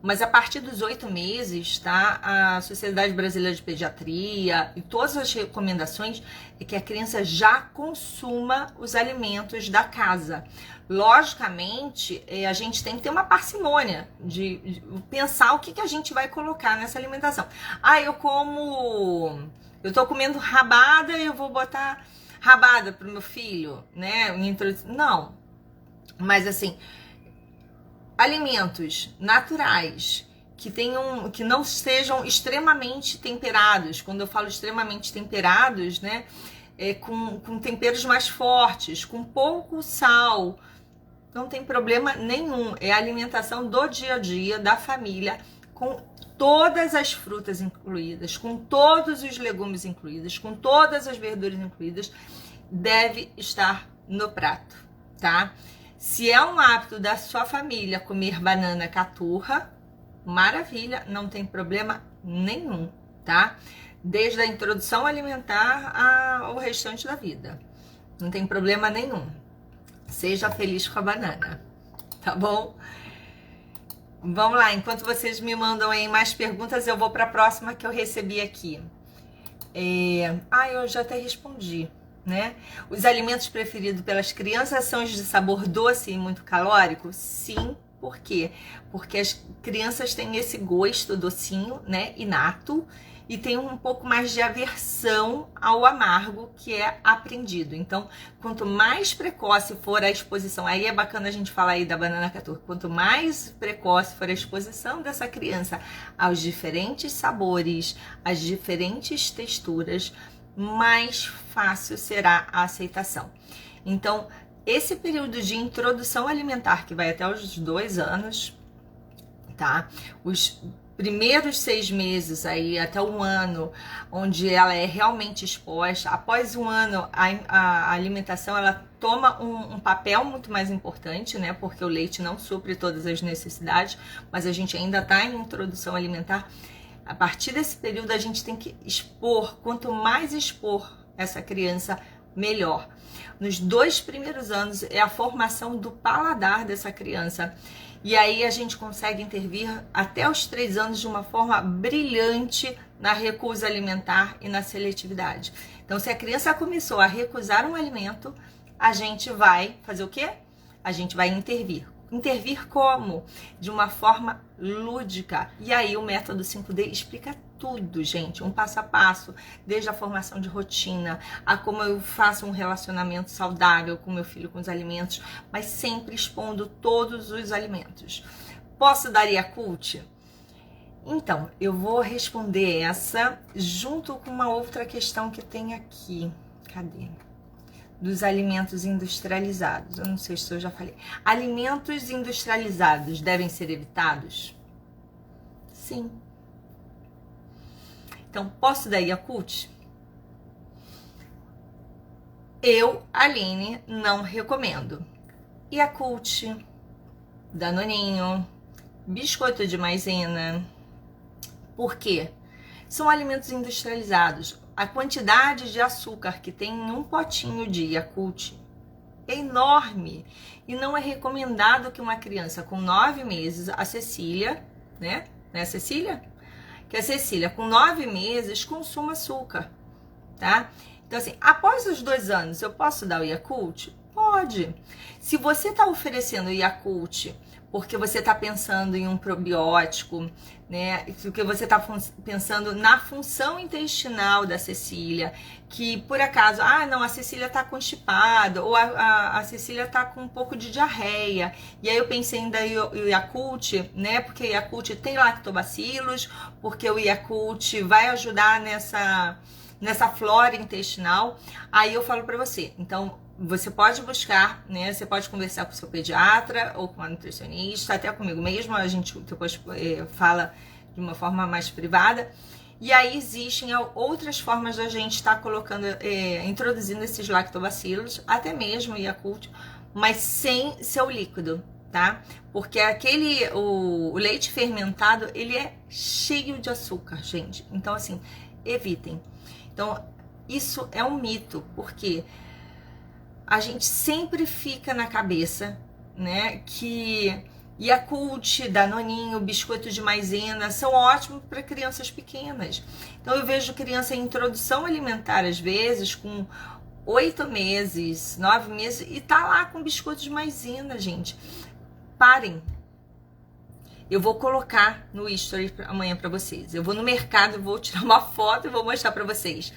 A: Mas a partir dos 8 meses, tá? A Sociedade Brasileira de Pediatria e todas as recomendações é que a criança já consuma os alimentos da casa. Logicamente, a gente tem que ter uma parcimônia de pensar o que a gente vai colocar nessa alimentação. Ah, eu tô comendo rabada e eu vou botar rabada pro meu filho, né? Não, mas assim, alimentos naturais que não sejam extremamente temperados. Quando eu falo extremamente temperados, né, com temperos mais fortes, com pouco sal, não tem problema nenhum. É a alimentação do dia a dia da família, com todas as frutas incluídas, com todos os legumes incluídos, com todas as verduras incluídas, deve estar no prato, tá? Se é um hábito da sua família comer banana caturra, maravilha, não tem problema nenhum, tá? Desde a introdução alimentar ao restante da vida. Não tem problema nenhum. Seja feliz com a banana, tá bom? Vamos lá, enquanto vocês me mandam aí mais perguntas, eu vou para a próxima que eu recebi aqui. Eu já até respondi, né? Os alimentos preferidos pelas crianças são os de sabor doce e muito calórico? Sim, por quê? Porque as crianças têm esse gosto docinho, né, inato, e tem um pouco mais de aversão ao amargo que é aprendido. Então, quanto mais precoce for a exposição, aí é bacana a gente falar aí da banana caturra, quanto mais precoce for a exposição dessa criança aos diferentes sabores, às diferentes texturas, mais fácil será a aceitação. Então, esse período de introdução alimentar, que vai até os 2 anos, tá? Os primeiros 6 meses, aí até 1 ano, onde ela é realmente exposta. Após 1 ano, a alimentação, ela toma um papel muito mais importante, né? Porque o leite não supre todas as necessidades, mas a gente ainda está em introdução alimentar. A partir desse período, a gente tem que expor. Quanto mais expor essa criança, melhor. Nos 2 primeiros anos, é a formação do paladar dessa criança. E aí a gente consegue intervir até os 3 anos de uma forma brilhante na recusa alimentar e na seletividade. Então, se a criança começou a recusar um alimento, a gente vai fazer o quê? A gente vai intervir. Intervir como? De uma forma lúdica. E aí o método 5D explica tudo, gente. Um passo a passo, desde a formação de rotina, a como eu faço um relacionamento saudável com meu filho, com os alimentos, mas sempre expondo todos os alimentos. Posso dar Yakult? Então, eu vou responder essa junto com uma outra questão que tem aqui. Cadê? Dos alimentos industrializados. Eu não sei se eu já falei. Alimentos industrializados devem ser evitados? Sim. Então, posso dar Yakult? Eu, Aline, não recomendo. Yakult, Danoninho, biscoito de maisena. Por quê? São alimentos industrializados. A quantidade de açúcar que tem em um potinho de Yakult é enorme. E não é recomendado que uma criança com 9 meses, a Cecília, né? Não é a Cecília? Que a Cecília, com 9 meses, consuma açúcar, tá? Então, assim, após os 2 anos, eu posso dar o Yakult? Pode. Se você está oferecendo o Yakult porque você está pensando em um probiótico, né? Porque você está pensando na função intestinal da Cecília, que por acaso, não, a Cecília está constipada, ou a Cecília está com um pouco de diarreia, e aí eu pensei em dar o Yakult, né? Porque o Yakult tem lactobacilos, porque o Yakult vai ajudar nessa flora intestinal. Aí eu falo para você, então você pode buscar, né? Você pode conversar com o seu pediatra ou com a nutricionista, até comigo mesmo, a gente depois fala de uma forma mais privada. E aí existem outras formas da gente estar colocando, introduzindo esses lactobacilos, até mesmo Yakult, mas sem ser o líquido, tá? Porque o leite fermentado, ele é cheio de açúcar, gente. Então, assim, evitem. Então, isso é um mito, porque a gente sempre fica na cabeça, né, que Yakult, Danoninho, biscoito de maisena são ótimos para crianças pequenas. Então eu vejo criança em introdução alimentar, às vezes, com 8 meses, 9 meses, e tá lá com biscoito de maisena, gente. Parem. Eu vou colocar no history amanhã para vocês. Eu vou no mercado, vou tirar uma foto e vou mostrar para vocês.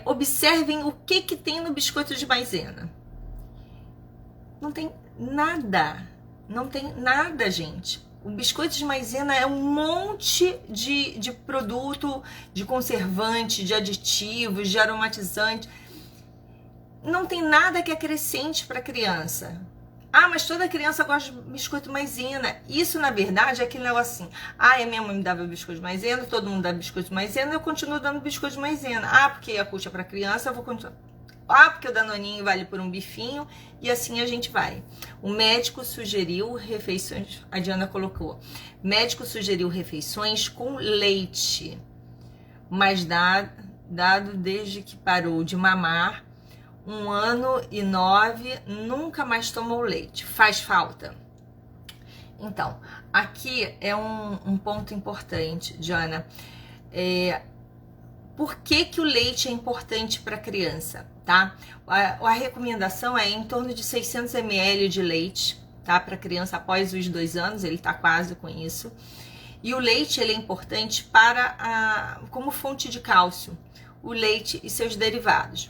A: Observem o que tem no biscoito de maisena. Não tem nada. Não tem nada, gente. O biscoito de maisena é um monte de produto, de conservante, de aditivos, de aromatizante. Não tem nada que acrescente para a criança. Ah, mas toda criança gosta de biscoito de maisena. Isso, na verdade, é aquele negócio assim. Ah, a minha mãe me dava biscoito de maisena, todo mundo dá biscoito de maisena, eu continuo dando biscoito de maisena. Ah, porque a Yakult é para criança, eu vou continuar. Ah, porque o Danoninho vale por um bifinho, e assim a gente vai. O médico sugeriu refeições, a Diana colocou, médico sugeriu refeições com leite, mas dado desde que parou de mamar, 1 ano e 9, nunca mais tomou leite. Faz falta? Então, aqui é um ponto importante, Diana. Por que o leite é importante para a criança, tá? A recomendação é em torno de 600 ml de leite, tá? Para a criança após os 2 anos, ele tá quase com isso. E o leite, ele é importante como fonte de cálcio, o leite e seus derivados.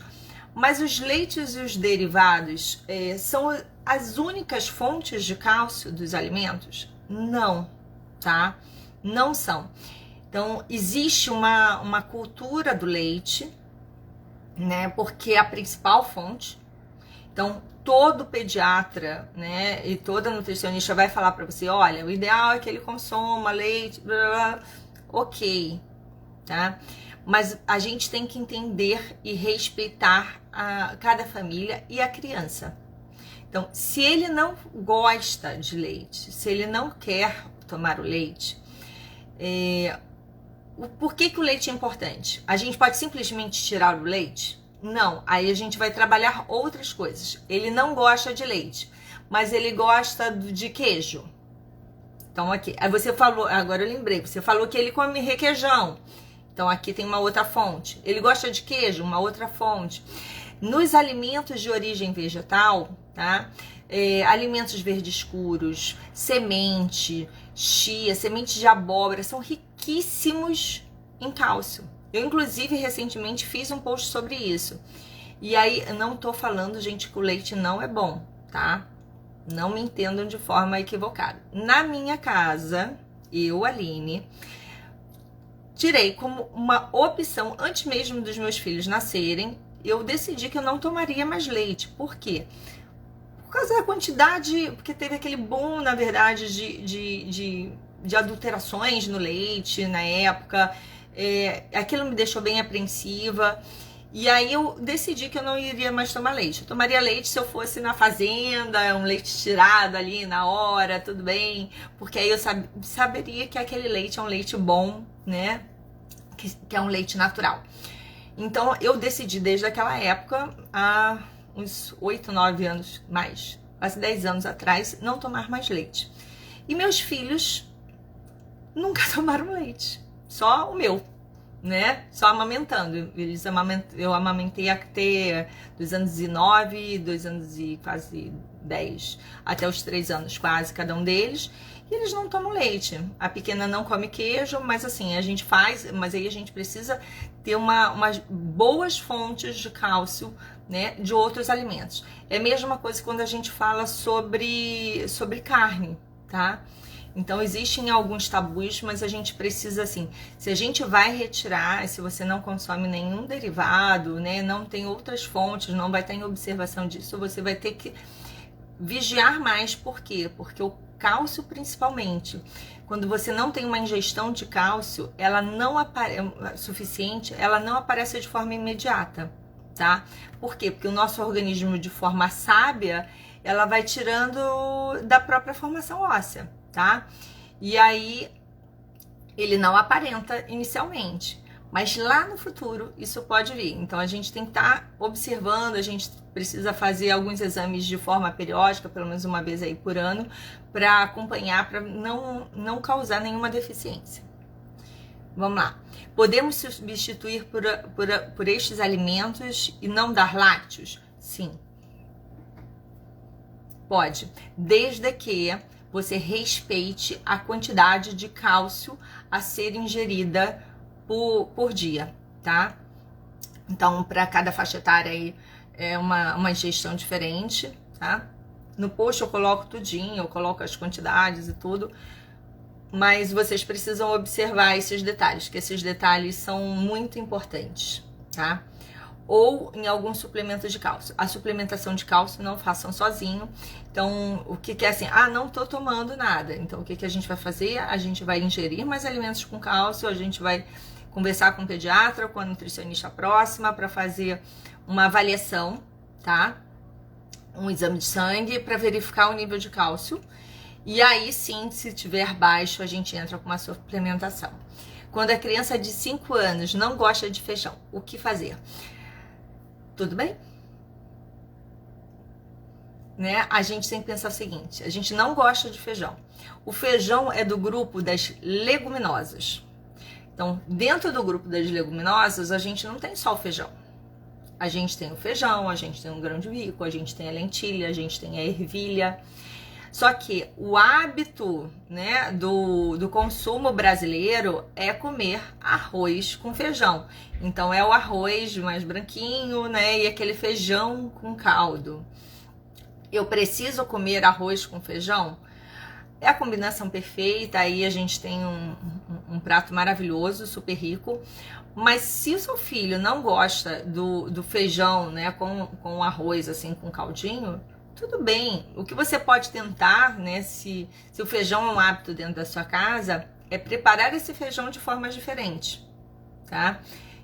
A: Mas os leites e os derivados são as únicas fontes de cálcio dos alimentos? Não, tá? Não são. Então, existe uma cultura do leite, né? Porque é a principal fonte. Então, todo pediatra, né? E toda nutricionista vai falar para você, olha, o ideal é que ele consuma leite, blá, blá, blá. Ok, tá? Mas a gente tem que entender e respeitar cada família e a criança. Então, se ele não gosta de leite, se ele não quer tomar o leite, por que o leite é importante? A gente pode simplesmente tirar o leite? Não, aí a gente vai trabalhar outras coisas. Ele não gosta de leite, mas ele gosta de queijo. Então aqui, aí você falou, agora eu lembrei, você falou que ele come requeijão. Então aqui tem uma outra fonte. Ele gosta de queijo, uma outra fonte. Nos alimentos de origem vegetal, tá? Alimentos verdes escuros, semente, chia, semente de abóbora, são riquíssimos em cálcio. Eu, inclusive, recentemente fiz um post sobre isso. E aí, eu não tô falando, gente, que o leite não é bom, tá? Não me entendam de forma equivocada. Na minha casa, eu, Aline, tirei como uma opção, antes mesmo dos meus filhos nascerem, eu decidi que eu não tomaria mais leite. Por quê? Por causa da quantidade, porque teve aquele boom, na verdade, de adulterações no leite na época. Aquilo me deixou bem apreensiva. E aí eu decidi que eu não iria mais tomar leite. Eu tomaria leite se eu fosse na fazenda, um leite tirado ali na hora, tudo bem. Porque aí eu saberia que aquele leite é um leite bom, né? Que é um leite natural. Então eu decidi desde aquela época, há uns 8, 9 anos mais, quase 10 anos atrás, não tomar mais leite. E meus filhos nunca tomaram leite. Só o meu, né? Só amamentando. Eu amamentei até 2 anos e 9, 2 anos e quase 10, até os 3 anos quase, cada um deles. E eles não tomam leite. A pequena não come queijo, mas assim, a gente faz, mas aí a gente precisa ter umas boas fontes de cálcio, né, de outros alimentos. É a mesma coisa quando a gente fala sobre carne, tá? Então existem alguns tabus, mas a gente precisa assim, se a gente vai retirar, se você não consome nenhum derivado, né, não tem outras fontes, não vai estar em observação disso, você vai ter que vigiar mais. Por quê? Porque o cálcio, principalmente, quando você não tem uma ingestão de cálcio, ela não suficiente, ela não aparece de forma imediata, tá? Por quê? Porque o nosso organismo, de forma sábia, ela vai tirando da própria formação óssea, tá? E aí ele não aparenta inicialmente, mas lá no futuro isso pode vir. Então a gente tem que estar observando, a gente precisa fazer alguns exames de forma periódica, pelo menos uma vez aí por ano, para acompanhar, para não causar nenhuma deficiência. Vamos lá. Podemos substituir por estes alimentos e não dar lácteos? Sim. Pode, desde que você respeite a quantidade de cálcio a ser ingerida por dia, tá? Então, para cada faixa etária aí é uma ingestão diferente, tá? No post eu coloco tudinho, eu coloco as quantidades e tudo, mas vocês precisam observar esses detalhes, que esses detalhes são muito importantes, tá? Ou em algum suplemento de cálcio. A suplementação de cálcio não façam sozinho. Então, o que é assim? Ah, não tô tomando nada. Então, o que a gente vai fazer? A gente vai ingerir mais alimentos com cálcio, a gente vai conversar com o pediatra, com a nutricionista próxima para fazer uma avaliação, tá? Um exame de sangue para verificar o nível de cálcio. E aí sim, se tiver baixo, a gente entra com uma suplementação. Quando a criança de 5 anos não gosta de feijão, o que fazer? Tudo bem? Né? A gente tem que pensar o seguinte, a gente não gosta de feijão. O feijão é do grupo das leguminosas. Então, dentro do grupo das leguminosas, a gente não tem só o feijão. A gente tem o feijão, a gente tem o grão de bico, a gente tem a lentilha, a gente tem a ervilha. Só que o hábito, né, do consumo brasileiro é comer arroz com feijão. Então é o arroz mais branquinho, né, e aquele feijão com caldo. Eu preciso comer arroz com feijão? É a combinação perfeita, aí a gente tem um prato maravilhoso, super rico. Mas se o seu filho não gosta do feijão, né, com arroz, assim, com caldinho, tudo bem. O que você pode tentar, né, se o feijão é um hábito dentro da sua casa, é preparar esse feijão de forma diferente, tá?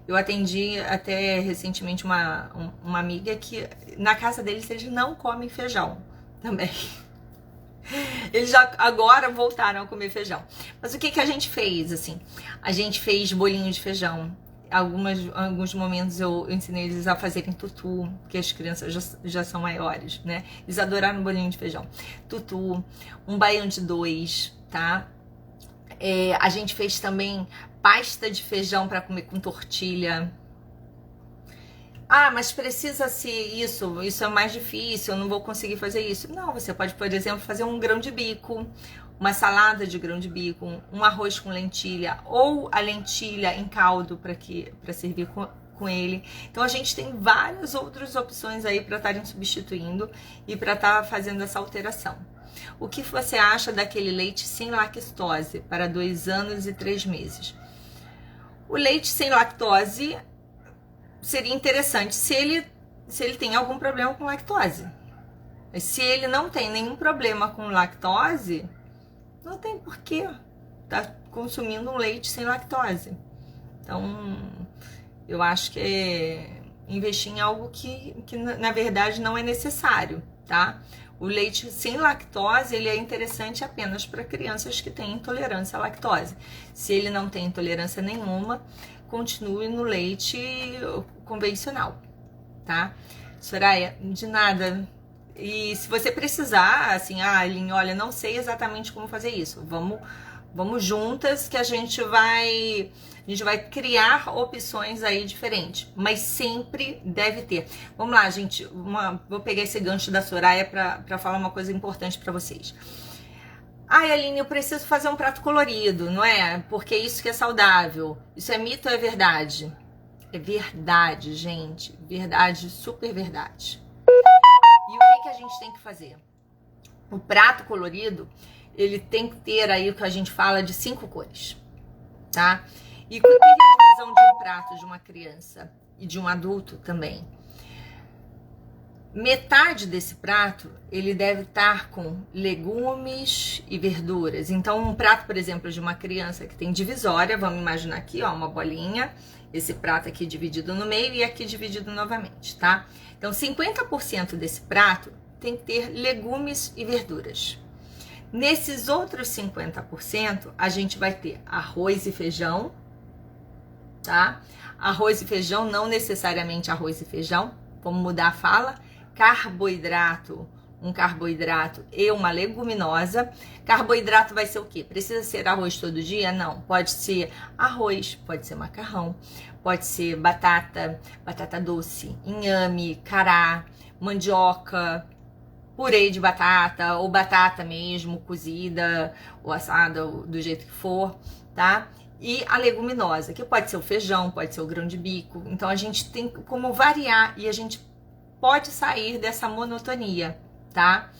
A: Eu atendi até recentemente uma amiga que na casa deles eles não comem feijão também. Eles já agora voltaram a comer feijão. Mas o que a gente fez, assim? A gente fez bolinho de feijão. Alguns momentos eu ensinei eles a fazerem tutu, porque as crianças já são maiores, né? Eles adoraram bolinho de feijão. Tutu, um baião de 2, tá? A gente fez também pasta de feijão para comer com tortilha. Ah, mas precisa ser isso é mais difícil, eu não vou conseguir fazer isso. Não, você pode, por exemplo, fazer um grão de bico, uma salada de grão de bico, um arroz com lentilha, ou a lentilha em caldo para servir com ele. Então a gente tem várias outras opções aí para estarem substituindo e para estar fazendo essa alteração. O que você acha daquele leite sem lactose para 2 anos e 3 meses? O leite sem lactose seria interessante se ele tem algum problema com lactose. Mas se ele não tem nenhum problema com lactose, não tem porquê estar consumindo um leite sem lactose. Então, eu acho que é investir em algo que na verdade não é necessário, tá? O leite sem lactose, ele é interessante apenas para crianças que têm intolerância à lactose. Se ele não tem intolerância nenhuma, continue no leite convencional, tá? Soraya, de nada. E se você precisar, assim, Aline, olha, não sei exatamente como fazer isso. Vamos juntas que a gente vai criar opções aí diferentes, mas sempre deve ter. Vamos lá, gente, vou pegar esse gancho da Soraya para falar uma coisa importante para vocês. Ai, Aline, eu preciso fazer um prato colorido, não é? Porque isso que é saudável. Isso é mito ou é verdade? É verdade, gente. Verdade, super verdade. E o que a gente tem que fazer? O prato colorido, ele tem que ter aí o que a gente fala de 5 cores, tá? E o que é a divisão de um prato de uma criança e de um adulto também? Metade desse prato, ele deve estar com legumes e verduras. Então, um prato, por exemplo, de uma criança que tem divisória, vamos imaginar aqui, ó, uma bolinha, esse prato aqui dividido no meio e aqui dividido novamente, tá? Então, 50% desse prato tem que ter legumes e verduras. Nesses outros 50%, a gente vai ter arroz e feijão, tá? Arroz e feijão, não necessariamente arroz e feijão, vamos mudar a fala. Carboidrato, um carboidrato e uma leguminosa. Carboidrato vai ser o quê? Precisa ser arroz todo dia? Não. Pode ser arroz, pode ser macarrão, pode ser batata, batata doce, inhame, cará, mandioca, purê de batata ou batata mesmo, cozida ou assada, do jeito que for, tá? E a leguminosa, que pode ser o feijão, pode ser o grão de bico. Então a gente tem como variar e a gente pode sair dessa monotonia, tá?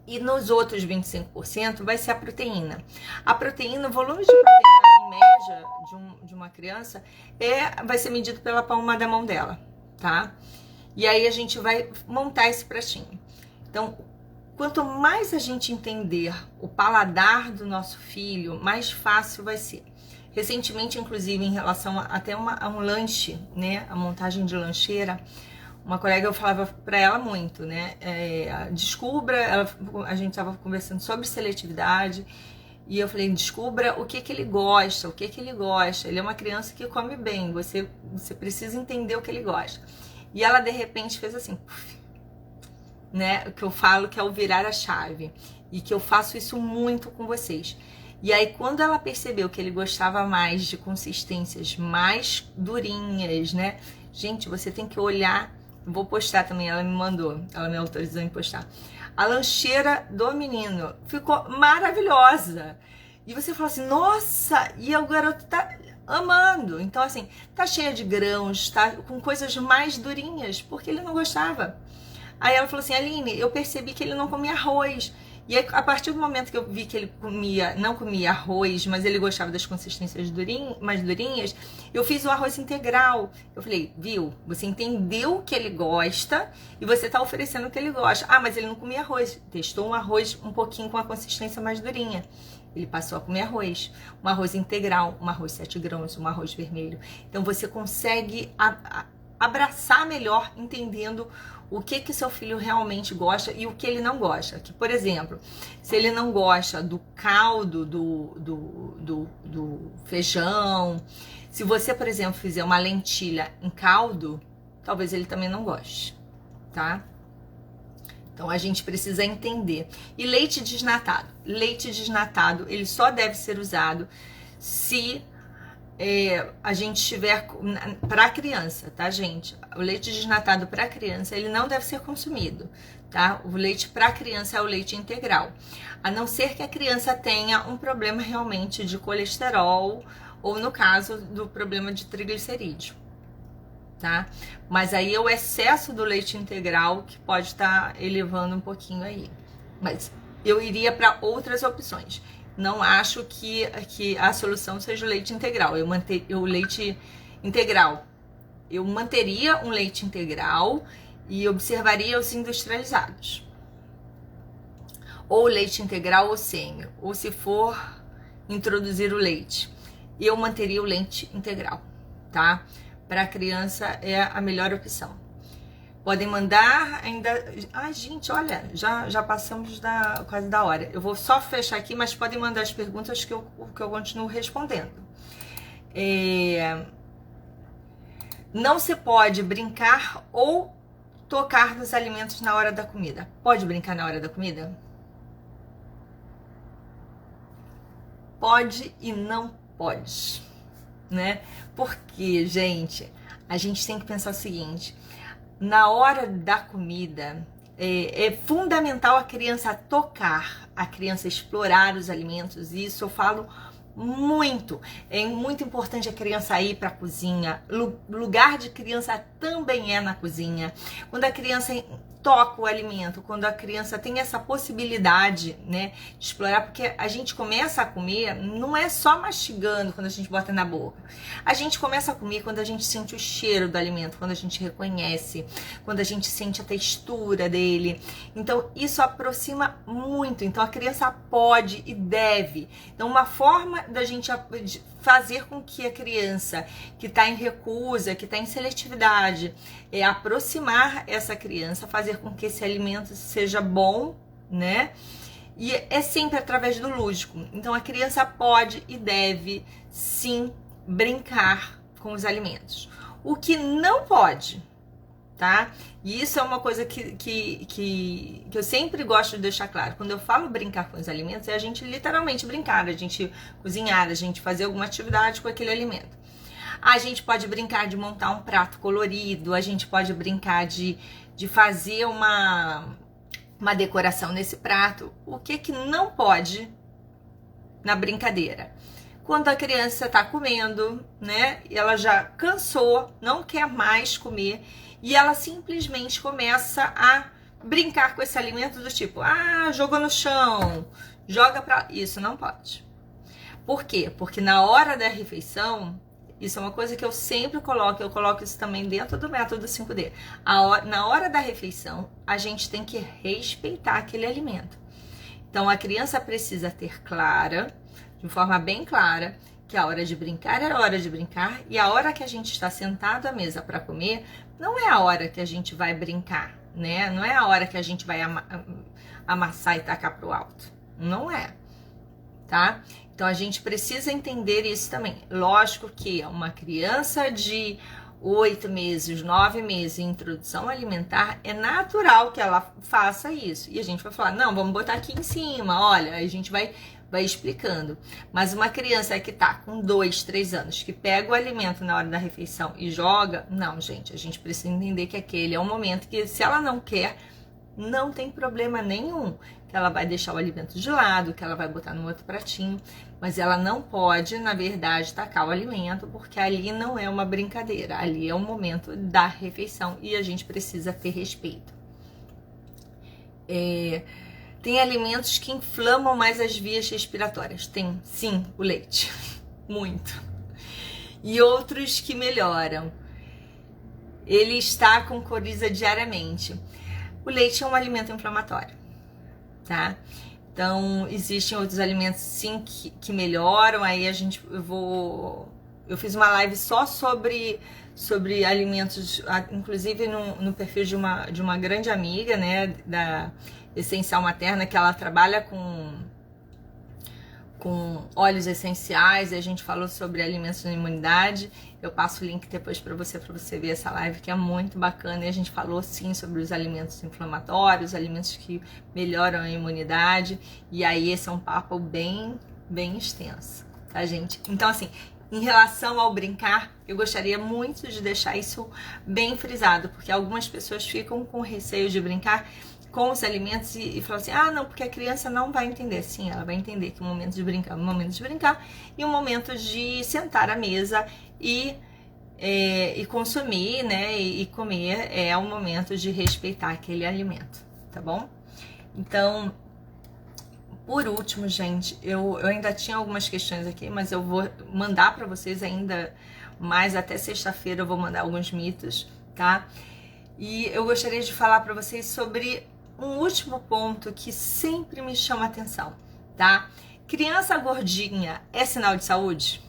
A: E nos outros 25% vai ser a proteína. A proteína, o volume de proteína em média de uma criança vai ser medido pela palma da mão dela, tá? E aí a gente vai montar esse pratinho. Então, quanto mais a gente entender o paladar do nosso filho, mais fácil vai ser. Recentemente, inclusive, em relação até a um lanche, né? A montagem de lancheira, uma colega, eu falava para ela muito, né? Descubra, a gente estava conversando sobre seletividade e eu falei, descubra o que ele gosta, o que ele gosta. Ele é uma criança que come bem, você precisa entender o que ele gosta. E ela, de repente, fez assim, né? O que eu falo que é o virar a chave e que eu faço isso muito com vocês. E aí, quando ela percebeu que ele gostava mais de consistências mais durinhas, né? Gente, você tem que olhar. Vou postar também, ela me mandou, ela me autorizou em postar. A lancheira do menino ficou maravilhosa. E você fala assim, nossa, e o garoto tá amando. Então, assim, tá cheia de grãos, tá com coisas mais durinhas, porque ele não gostava. Aí ela falou assim, Aline, eu percebi que ele não comia arroz. E aí, a partir do momento que eu vi que ele não comia arroz, mas ele gostava das consistências mais durinhas, eu fiz o arroz integral. Eu falei, viu, você entendeu o que ele gosta e você tá oferecendo o que ele gosta. Ah, mas ele não comia arroz. Testou um arroz um pouquinho com a consistência mais durinha. Ele passou a comer arroz. Um arroz integral, um arroz 7 grãos, um arroz vermelho. Então, você consegue abraçar melhor, entendendo o que seu filho realmente gosta e o que ele não gosta. Que, por exemplo, se ele não gosta do caldo do feijão, se você, por exemplo, fizer uma lentilha em caldo, talvez ele também não goste, tá? Então, a gente precisa entender. E leite desnatado. Leite desnatado, ele só deve ser usado se a gente tiver para criança, tá, gente? O leite desnatado para criança, ele não deve ser consumido, tá? O leite para criança é o leite integral, a não ser que a criança tenha um problema realmente de colesterol ou, no caso, do problema de triglicerídeo, tá? Mas aí é o excesso do leite integral que pode estar elevando um pouquinho aí. Mas eu iria para outras opções. Não acho que a solução seja o leite integral. O leite integral. Eu manteria um leite integral e observaria os industrializados. Ou leite integral ou sêmio. Ou, se for introduzir o leite, eu manteria o leite integral, tá? Para a criança é a melhor opção. Podem mandar ainda... Ai, gente, olha, já passamos quase da hora. Eu vou só fechar aqui, mas podem mandar as perguntas que eu continuo respondendo. Não se pode brincar ou tocar nos alimentos na hora da comida. Pode brincar na hora da comida? Pode e não pode, né? Porque, gente, a gente tem que pensar o seguinte... Na hora da comida, é fundamental a criança tocar, a criança explorar os alimentos. Isso eu falo muito. É muito importante a criança ir para a cozinha. Lugar de criança também é na cozinha. Quando a criança toca o alimento, quando a criança tem essa possibilidade, né, de explorar, porque a gente começa a comer, não é só mastigando quando a gente bota na boca. A gente começa a comer quando a gente sente o cheiro do alimento, quando a gente reconhece, quando a gente sente a textura dele. Então, isso aproxima muito. Então, a criança pode e deve. Então, uma forma da gente fazer com que a criança que está em recusa, que está em seletividade, é aproximar essa criança, fazer com que esse alimento seja bom, né? E é sempre através do lúdico. Então, a criança pode e deve, sim, brincar com os alimentos. O que não pode, tá? E isso é uma coisa que eu sempre gosto de deixar claro. Quando eu falo brincar com os alimentos, é a gente literalmente brincar, a gente cozinhar, a gente fazer alguma atividade com aquele alimento. A gente pode brincar de montar um prato colorido, a gente pode brincar de fazer uma decoração nesse prato. O que não pode na brincadeira? Quando a criança está comendo, né? Ela já cansou, não quer mais comer e ela simplesmente começa a brincar com esse alimento do tipo, jogou no chão, joga pra... Isso não pode. Por quê? Porque na hora da refeição, isso é uma coisa que eu sempre coloco, eu coloco isso também dentro do método 5D. Na hora da refeição, a gente tem que respeitar aquele alimento. Então, a criança precisa ter clara, de forma bem clara, que a hora de brincar é a hora de brincar e a hora que a gente está sentado à mesa para comer não é a hora que a gente vai brincar, né? Não é a hora que a gente vai amassar e tacar pro alto. Não é, tá? Então, a gente precisa entender isso também. Lógico que uma criança de 8 meses, 9 meses em introdução alimentar, é natural que ela faça isso. E a gente vai falar, não, vamos botar aqui em cima, olha, a gente vai explicando. Mas uma criança que tá com 2, 3 anos, que pega o alimento na hora da refeição e joga, não, gente, a gente precisa entender que aquele é um momento que, se ela não quer, não tem problema nenhum, que ela vai deixar o alimento de lado, que ela vai botar no outro pratinho, mas ela não pode, na verdade, tacar o alimento, porque ali não é uma brincadeira, ali é um momento da refeição e a gente precisa ter respeito. Tem alimentos que inflamam mais as vias respiratórias. Tem, sim, o leite. Muito. E outros que melhoram. Ele está com coriza diariamente. O leite é um alimento inflamatório, tá? Então, existem outros alimentos, sim, que melhoram. Aí eu fiz uma live só sobre alimentos, inclusive no perfil de uma grande amiga, né, da Essencial Materna, que ela trabalha com óleos essenciais, e a gente falou sobre alimentos de imunidade. Eu passo o link depois para você ver essa live, que é muito bacana, e a gente falou sim sobre os alimentos inflamatórios, alimentos que melhoram a imunidade, e aí esse é um papo bem extenso, tá, gente? Então, assim, em relação ao brincar, eu gostaria muito de deixar isso bem frisado, porque algumas pessoas ficam com receio de brincar com os alimentos e falam assim, não, porque a criança não vai entender. Sim, ela vai entender que o momento de brincar é um momento de brincar e um momento de sentar à mesa e consumir, né, e comer é o momento de respeitar aquele alimento, tá bom? Então, por último, gente, eu ainda tinha algumas questões aqui, mas eu vou mandar para vocês ainda mais, até sexta-feira eu vou mandar alguns mitos, tá? E eu gostaria de falar para vocês sobre um último ponto que sempre me chama a atenção, tá? Criança gordinha é sinal de saúde?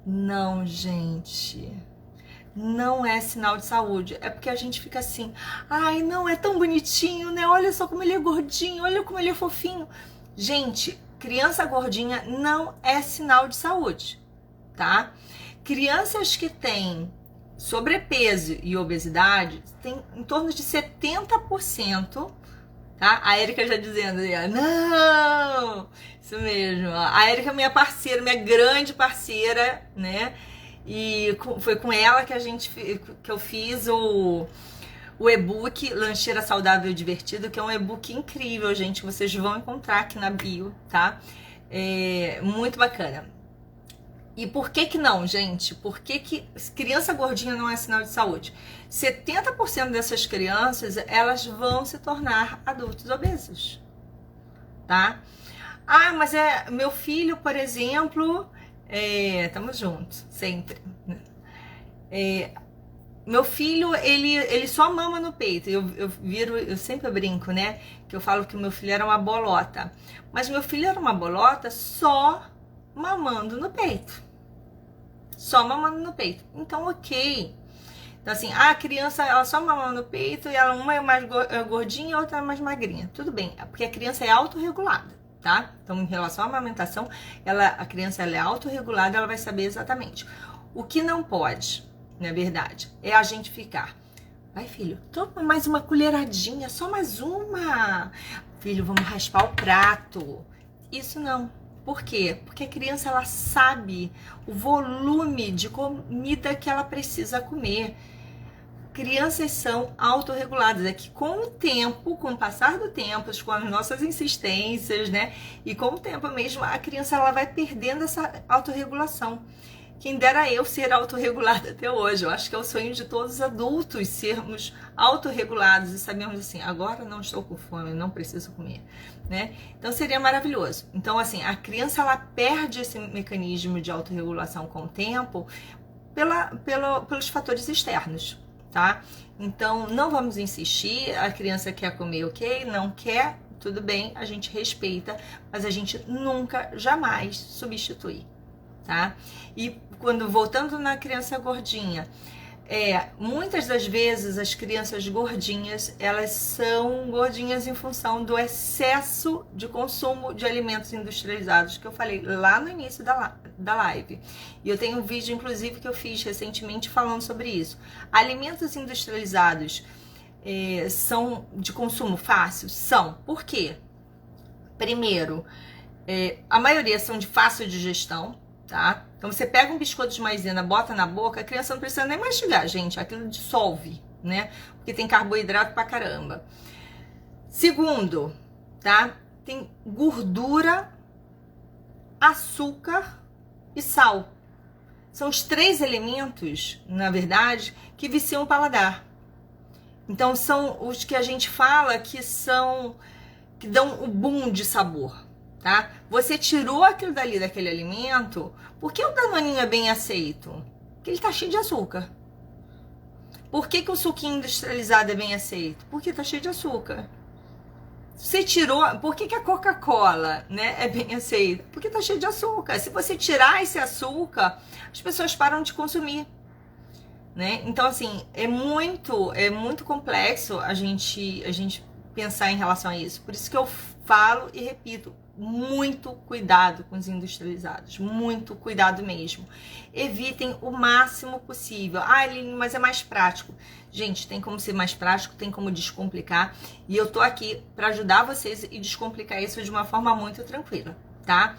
A: Não, gente. Não é sinal de saúde. É porque a gente fica assim, ai, não, é tão bonitinho, né? Olha só como ele é gordinho, olha como ele é fofinho. Gente, criança gordinha não é sinal de saúde, tá? Crianças que têm sobrepeso e obesidade tem em torno de 70%, tá? A Érica já dizendo, não, isso mesmo. A Érica é minha parceira, minha grande parceira, né? E foi com ela que eu fiz o e-book Lancheira Saudável e Divertido, que é um e-book incrível, gente, vocês vão encontrar aqui na bio, tá? Muito bacana. E por que que não, gente? Por que que criança gordinha não é sinal de saúde? 70% dessas crianças, elas vão se tornar adultos obesos, tá? Ah, mas meu filho, por exemplo, tamo juntos, sempre. Meu filho, ele só mama no peito. Eu sempre brinco, né? Que eu falo que o meu filho era uma bolota. Mas meu filho era uma bolota só mamando no peito. Só mamando no peito. Então, ok. Então, assim, a criança, ela só mama no peito e uma é mais gordinha e a outra é mais magrinha. Tudo bem, porque a criança é autorregulada, tá? Então, em relação à amamentação, a criança ela é autorregulada, ela vai saber exatamente. O que não pode, na verdade, é a gente ficar. Vai, filho, toma mais uma colheradinha, só mais uma. Filho, vamos raspar o prato. Isso não. Por quê? Porque a criança, ela sabe o volume de comida que ela precisa comer. Crianças são autorreguladas. É que com o tempo, com o passar do tempo, com as nossas insistências, né? E com o tempo mesmo, a criança ela vai perdendo essa autorregulação. Quem dera eu ser autorregulada até hoje. Eu acho que é o sonho de todos os adultos sermos autorregulados e sabemos assim, agora não estou com fome, não preciso comer, né? Então seria maravilhoso. Então assim, a criança ela perde esse mecanismo de autorregulação com o tempo pelos fatores externos, tá? Então não vamos insistir, a criança quer comer, ok? Não quer, tudo bem, a gente respeita, mas a gente nunca, jamais substitui. Tá? E quando voltando na criança gordinha, muitas das vezes as crianças gordinhas, elas são gordinhas em função do excesso de consumo de alimentos industrializados, que eu falei lá no início da live. E eu tenho um vídeo, inclusive, que eu fiz recentemente falando sobre isso. Alimentos industrializados são de consumo fácil? São. Por quê? Primeiro, a maioria são de fácil digestão, tá? Então você pega um biscoito de maisena, bota na boca, a criança não precisa nem mastigar, gente, aquilo dissolve, né? Porque tem carboidrato pra caramba. Segundo, tá? Tem gordura, açúcar e sal. São os 3 elementos, na verdade, que viciam o paladar. Então são os que a gente fala que dão o boom de sabor. Tá? Você tirou aquilo dali daquele alimento, por que o danoninho é bem aceito? Porque ele tá cheio de açúcar. Por que o suquinho industrializado é bem aceito? Porque tá cheio de açúcar. Você tirou, por que a Coca-Cola, né, é bem aceita? Porque tá cheio de açúcar. Se você tirar esse açúcar, as pessoas param de consumir, né? Então assim, é muito complexo a gente pensar em relação a isso. Por isso que eu falo e repito, muito cuidado com os industrializados, muito cuidado mesmo. Evitem o máximo possível. Ah, Aline, mas é mais prático. Gente, tem como ser mais prático, tem como descomplicar. E eu tô aqui para ajudar vocês e descomplicar isso de uma forma muito tranquila, tá?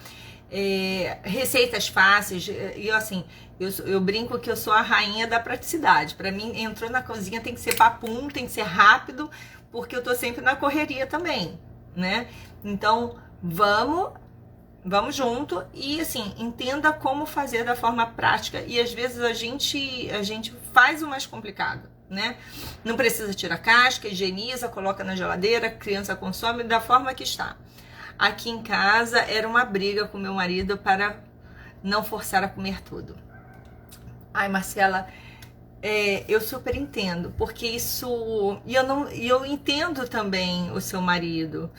A: Receitas fáceis. E assim, eu brinco que eu sou a rainha da praticidade. Para mim, entrou na cozinha, tem que ser papum, tem que ser rápido, porque eu tô sempre na correria também, né? Então, vamos junto e assim, entenda como fazer da forma prática e às vezes a gente faz o mais complicado, né? Não precisa tirar casca, higieniza, coloca na geladeira, a criança consome da forma que está. Aqui em casa era uma briga com meu marido para não forçar a comer tudo. Ai, Marcela, eu super entendo, porque isso... E eu entendo também o seu marido.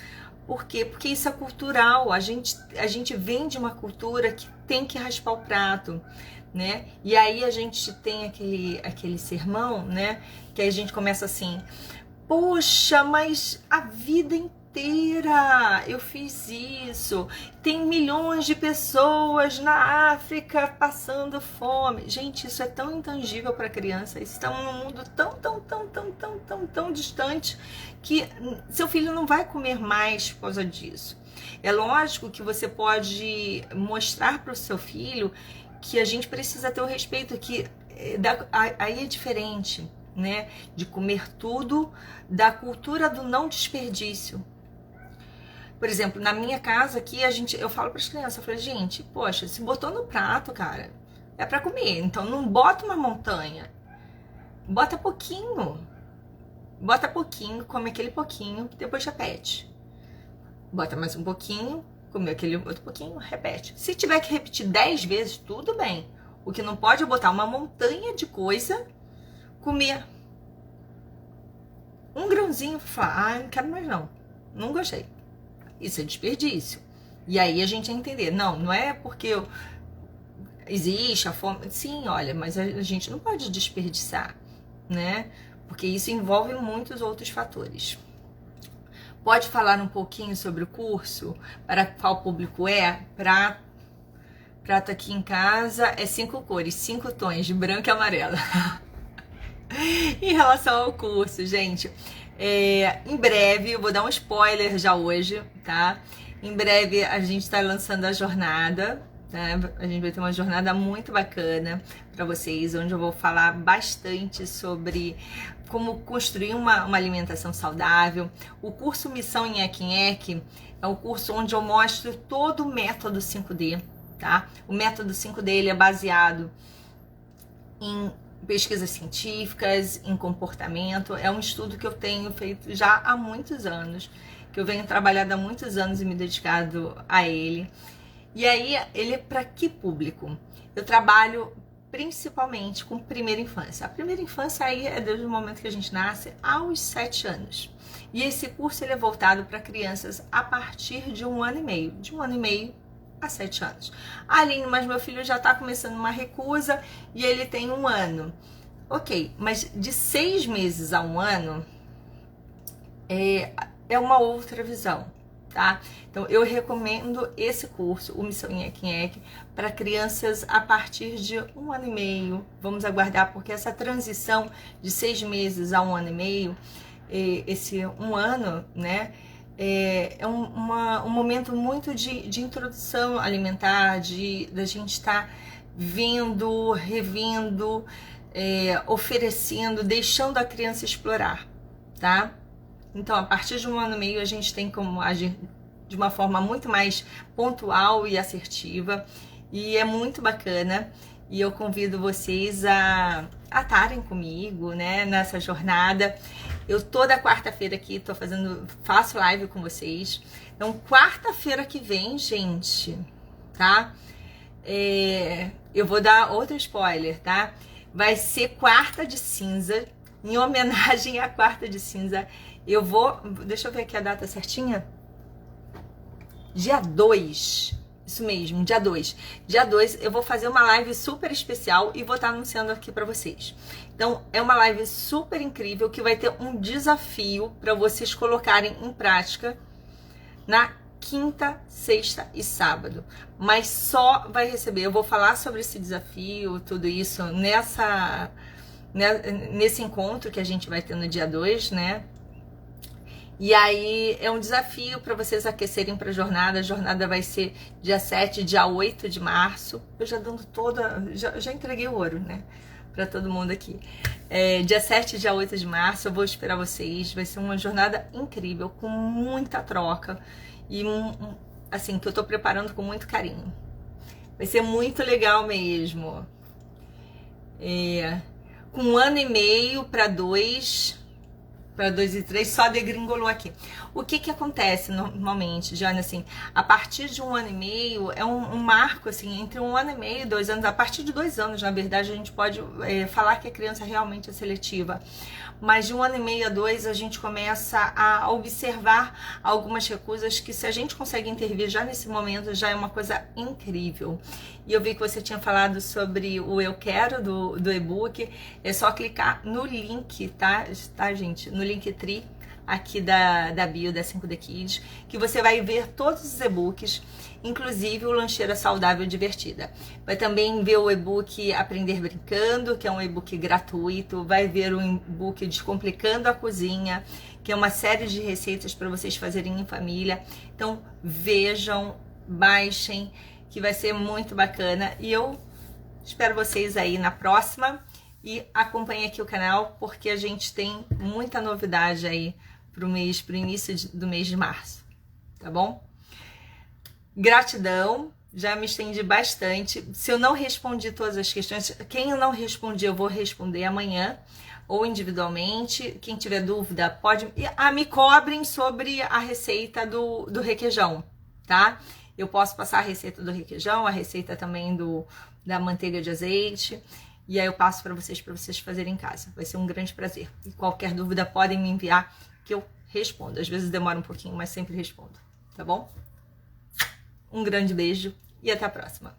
A: Por quê? Porque isso é cultural. A gente vem de uma cultura que tem que raspar o prato, né? E aí a gente tem aquele sermão, né? Que aí a gente começa assim: poxa, mas a vida inteira eu fiz isso. Tem milhões de pessoas na África passando fome. Gente, isso é tão intangível para a criança. Estamos num mundo tão distante que seu filho não vai comer mais por causa disso. É lógico que você pode mostrar para o seu filho que a gente precisa ter o respeito, que aí é diferente, né? De comer tudo, da cultura do não desperdício. Por exemplo, na minha casa aqui, eu falo para as crianças, eu falei, gente, poxa, se botou no prato, cara, é para comer. Então não bota uma montanha. Bota pouquinho. Bota pouquinho, come aquele pouquinho, depois repete. Bota mais um pouquinho, come aquele outro pouquinho, repete. Se tiver que repetir 10 vezes, tudo bem. O que não pode é botar uma montanha de coisa, comer um grãozinho e falar, não quero mais não. Não gostei. Isso é desperdício. E aí a gente vai entender. Não é porque existe a fome. Sim, olha, mas a gente não pode desperdiçar, né? Porque isso envolve muitos outros fatores. Pode falar um pouquinho sobre o curso? Para qual público é? Prato aqui em casa é 5 cores, 5 tons, de branco e amarelo. Em relação ao curso, gente, em breve, eu vou dar um spoiler já hoje, tá? Em breve a gente está lançando a jornada, né? A gente vai ter uma jornada muito bacana para vocês, onde eu vou falar bastante sobre como construir uma alimentação saudável. O curso Missão Nheque é um curso onde eu mostro todo o método 5D, tá? O método 5D ele é baseado em pesquisas científicas, em comportamento. É um estudo que eu tenho feito já há muitos anos, que eu venho trabalhando há muitos anos e me dedicado a ele. E aí, ele é para que público? Eu trabalho principalmente com primeira infância. A primeira infância aí é desde o momento que a gente nasce aos 7 anos. E esse curso ele é voltado para crianças a partir de 1 ano e meio. De 1 ano e meio a 7 anos. Aline, mas meu filho já está começando uma recusa e ele tem 1 ano. Ok, mas de 6 meses a 1 ano é uma outra visão, tá? Então eu recomendo esse curso, o Missão Nheque, para crianças a partir de 1 ano e meio. Vamos aguardar, porque essa transição de 6 meses a 1 ano e meio, esse 1 ano, né? É um momento muito de introdução alimentar, da gente estar vendo, revendo, oferecendo, deixando a criança explorar, tá? Então, a partir de 1 ano e meio, a gente tem como agir de uma forma muito mais pontual e assertiva, e é muito bacana. E eu convido vocês a estarem comigo, né, nessa jornada. Eu toda quarta-feira aqui faço live com vocês. Então, quarta-feira que vem, gente, tá? Eu vou dar outro spoiler, tá? Vai ser quarta de cinza, em homenagem à quarta de cinza. Deixa eu ver aqui a data certinha. Dia 2. Isso mesmo, dia 2. Dia 2 eu vou fazer uma live super especial e vou estar anunciando aqui para vocês. Então, é uma live super incrível que vai ter um desafio para vocês colocarem em prática na quinta, sexta e sábado. Mas só vai receber, eu vou falar sobre esse desafio, tudo isso, nesse encontro que a gente vai ter no dia 2, né? E aí é um desafio para vocês aquecerem para a jornada. A jornada vai ser dia 7 e dia 8 de março. Eu já dando já entreguei o ouro, né? Para todo mundo aqui. Dia 7 e dia 8 de março eu vou esperar vocês. Vai ser uma jornada incrível, com muita troca. E assim, que eu tô preparando com muito carinho. Vai ser muito legal mesmo. Com 1 ano e meio para 2 e 3, só degringolou aqui. O que acontece normalmente, Jane, assim, a partir de 1 ano e meio, é um marco, assim, entre 1 ano e meio e 2 anos, a partir de 2 anos, na verdade, a gente pode falar que a criança realmente é seletiva. Mas de 1 ano e meio a 2, a gente começa a observar algumas recusas que, se a gente consegue intervir já nesse momento, já é uma coisa incrível. E eu vi que você tinha falado sobre o Eu Quero do e-book. É só clicar no link, tá gente? No Linktree aqui da bio da 5D Kids, que você vai ver todos os e-books, inclusive o Lancheira Saudável Divertida. Vai também ver o e-book Aprender Brincando, que é um e-book gratuito. Vai ver o e-book Descomplicando a Cozinha, que é uma série de receitas para vocês fazerem em família. Então vejam, baixem, que vai ser muito bacana. E eu espero vocês aí na próxima. E acompanhe aqui o canal, porque a gente tem muita novidade aí pro início do mês de março. tá bom? Gratidão, já me estendi bastante. Se eu não respondi todas as questões, quem eu não respondi eu vou responder amanhã ou individualmente. Quem tiver dúvida pode... me cobrem sobre a receita do requeijão, tá? Eu posso passar a receita do requeijão, a receita também da manteiga de azeite, e aí eu passo para vocês fazerem em casa. Vai ser um grande prazer. E qualquer dúvida podem me enviar que eu respondo. Às vezes demora um pouquinho, mas sempre respondo, tá bom? Um grande beijo e até a próxima.